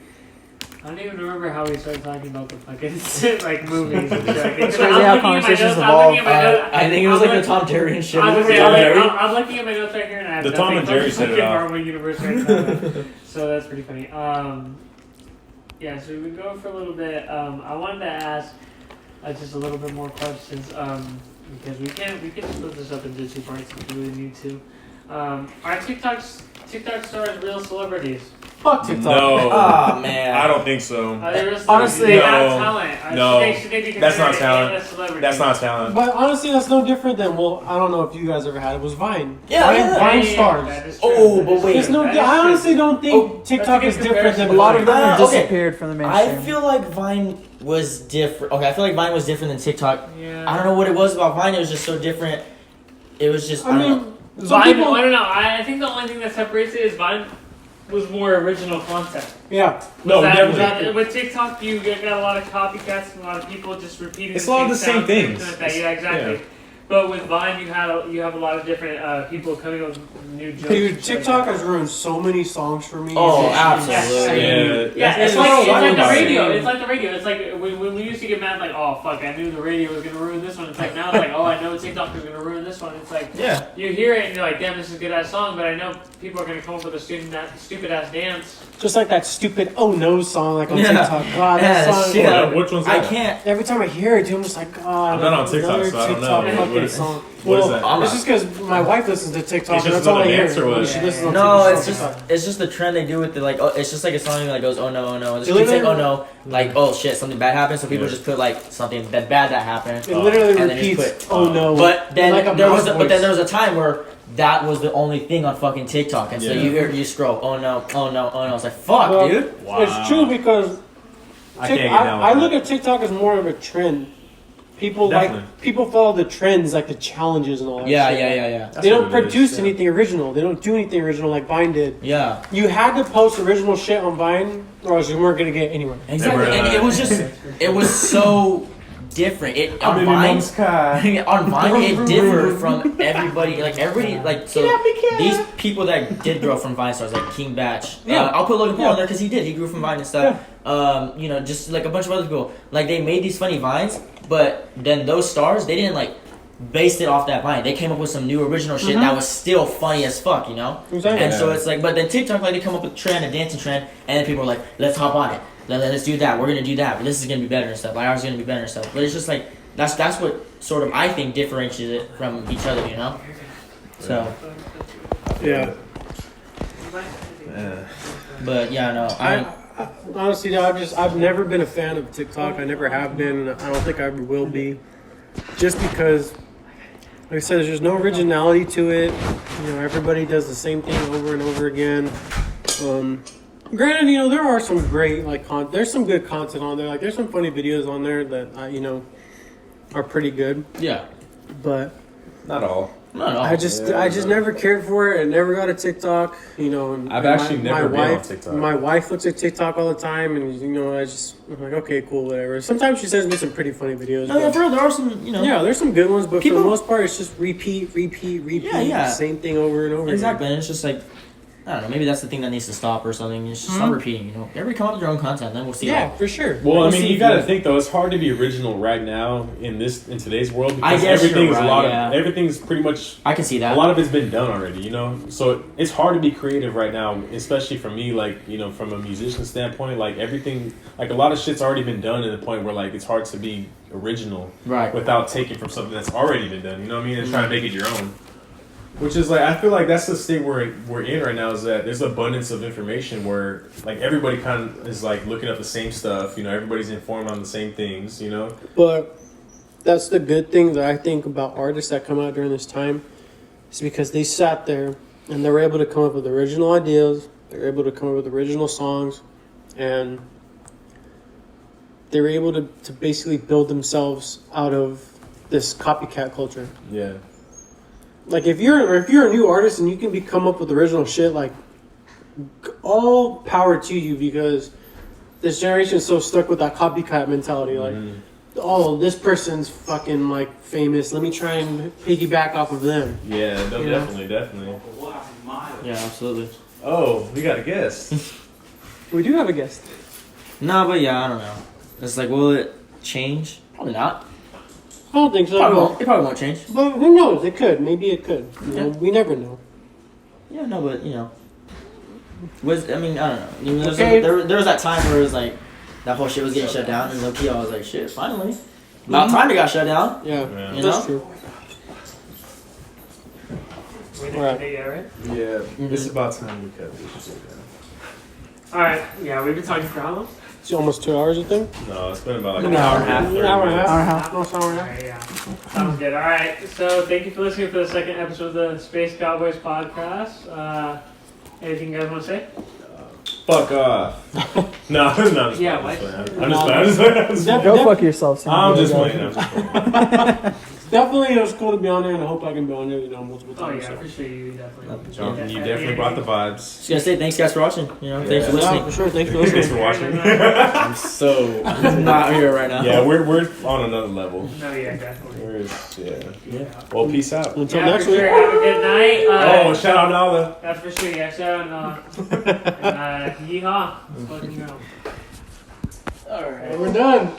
I don't even remember how we started talking about the fucking like movies and shit. It's crazy how conversations evolve. I think it was like the Tom Terry and shit. I'm Yeah. looking at my notes right here, and I have The Tom nothing and Jerry but set it fucking off. Marvel universe right now. So that's pretty funny. Yeah, so we go for a little bit. I wanted to ask just a little bit more questions because we can split this up into 2 parts if we really need to. Are TikTok stars real celebrities? Fuck TikTok. No. Oh man. I don't think so. Are they real celebrities? Honestly, Do they have no. talent? No. Should they be That's not considered talent. A celebrity? That's not talent. But honestly, that's no different than, well, I don't know if you guys ever had it, was Vine. Yeah, Vine, yeah. Vine Yeah, stars. that is true. Oh, That but is wait. true. There's no, That is I true. honestly don't think TikTok that's a is good different than comparison. A lot of them Vine. have Okay. disappeared from the I mainstream. feel like Vine was different. Okay, I feel like Vine was different than TikTok. Yeah. I don't know what it was about Vine. It was just so different. It was just. I I don't know. mean, some Vine, people, I don't know. I think the only thing that separates it is Vine was more original content. yeah. No, That- with TikTok, you got a lot of copycats and a lot of people just repeating. It's a lot of the same sounds and things. like that. Yeah, exactly. Yeah. But with Vine, you have a lot of different people coming up with new jokes. Dude, and shit like TikTok that. has ruined so many songs for me. Oh, It's absolutely. insane. Yeah, That's it's what I like the about it. radio. It's like the radio. It's like when we used to get mad, like, oh fuck, I knew the radio was gonna ruin this one. It's like now it's like, oh, I know TikTok is gonna ruin this one. It's like Yeah. you hear it and you're like, damn, this is a good ass song, but I know people are gonna come up with a stupid ass dance. Just like that stupid "Oh No" song, like on Yeah. TikTok. God, Yeah, that song. shit. Yeah, which one's I that? can't. Every time I hear it, dude, I'm just like, God. I'm not on TikTok, another so I don't TikTok know. fucking What is- song. what is Well, that? I'm It's not- just because my wife listens to TikTok, It's and just that's all I another hear. dance or what? when she listens on No, TikTok. it's just the trend they do with the like. Oh, it's just like a song that goes, oh no, oh no. And just It keep saying, oh literally- no, like oh shit, something bad happened. So people Yeah. just put like something bad that happened. It literally And then just repeats, put, "Oh no." But then Like a there was mouse but then voice. there was a time where that was the only thing on fucking TikTok, and so Yeah. you scroll, oh no, oh no, oh no. It's like fuck, Well, dude. Wow. It's true because I can't get down with I that. look at TikTok as more of a trend People Definitely. people follow the trends, like the challenges and all that. Yeah, shit. yeah. That's They don't what it is, produce yeah. anything original. They don't do anything original like Vine did. Yeah. You had to post original shit on Vine, or else you weren't gonna get anywhere. Exactly. And it was just, it was so different. It on Vine, on Vine, it differed from everybody. Like everybody, like so. These people that did grow from Vine stars, like King Batch. Yeah. I'll put Logan Paul on there because he did. He grew from Vine and stuff. You know, just like a bunch of other people. Like they made these funny Vines, but then those stars, they didn't like based it off that Vine. They came up with some new original shit that was still funny as fuck, you know? Exactly. And so it's like, but then TikTok, like they come up with a trend, a dancing trend, and then people are like, let's hop on it. Let's do that. We're gonna do that. But this is gonna be better and stuff. Like ours is gonna be better and stuff. But it's just like that's what sort of I think differentiates it from each other, you know? So Yeah. Yeah. but yeah, no. I honestly, I've never been a fan of TikTok. I never have been. I don't think I ever will be. Just because, like I said, there's just no originality to it. You know, everybody does the same thing over and over again. Granted, you know, there are some great there's some good content on there. Like there's some funny videos on there that you know are pretty good. Yeah. But Not all. Not at all. I just never cared for it. I never got a TikTok, you know. And I've actually never been on wife, TikTok. My wife looks at TikTok all the time, and you know, I'm like, okay, cool, whatever. Sometimes she sends me some pretty funny videos. No, yeah, but- for real, there are some, you know. yeah, there's some good ones, but People- for the most part, it's just repeat, Yeah. same thing over and over. Exactly, and it's just like, I don't know, maybe that's the thing that needs to stop or something. It's just stop repeating, you know. Everybody come up with their own content, then we'll see. Yeah, for sure. Well, We'll I see mean, you if got to you- think though. It's hard to be original right now in today's world I because guess you're everything's right, a lot yeah. of everything's pretty much I can see that. a lot of it's been done already. You know, so it's hard to be creative right now, especially for me. Like you know, from a musician standpoint, like everything, like a lot of shit's already been done to the point where like it's hard to be original Right. without taking from something that's already been done. You know what I mean? And trying to make it your own. Which is like I feel like that's the state we're in right now is that there's abundance of information where like everybody kind of is like looking up the same stuff. You know, everybody's informed on the same things. You know. But that's the good thing that I think about artists that come out during this time, is because they sat there and they were able to come up with original ideas. They were able to come up with original songs, and they were able to basically build themselves out of this copycat culture. Yeah. Like if you're a new artist and you can come up with original shit, like all power to you, because this generation is so stuck with that copycat mentality. Like, oh, this person's fucking like famous. Let me try and piggyback off of them. Yeah. No, You know? definitely. Yeah, absolutely. Oh, we got a guest. We do have a guest. No, but yeah, I don't know. It's like, will it change? Probably not. I don't think so. Probably won't. It probably won't change. But who knows? It could. Maybe it could. You know, we never know. Yeah, no, but you know, I mean, I don't know. You know, Okay. there was that time where it was like that whole shit was getting shut down, and low-key I was like, shit, finally, about time it got shut down. Yeah, Yeah. You that's know? true. Right. Yeah. It's about time we cut this shit All right. Yeah, we've been talking for how long? It's almost 2 hours, I think. down. No, it's been about like An hour and a half. 30 An hour and a minutes. half. Hour and a half. No, it's an hour and a half. Alright, yeah. Sounds good. Alright, so thank you for listening for the second episode of the Space Cowboys podcast. Anything you guys want to say? Fuck off. No, I'm just Yeah, playing. what? I'm just playing. I'm just playing. Go fuck yourself. Sam. I'm just Go. playing. I'm just playing. Definitely, it was cool to be on there, and I hope I can be on there, you know, multiple Oh times. yeah, so. for sure. You definitely. Jonathan, you definitely brought the vibes. Just gonna say thanks, guys, for watching. You know, thanks for Yeah. Yeah, listening. for sure. Thanks for Thanks listening. for watching. I'm so not here right now. Yeah, we're on another level. No, yeah, definitely. Yeah. Well, peace out. Until Yeah, next for week. sure. Have a good night. Oh, shout out Nala. That's for sure. Yeah, shout out. Yeehaw. Let's fucking go. All right. We're done.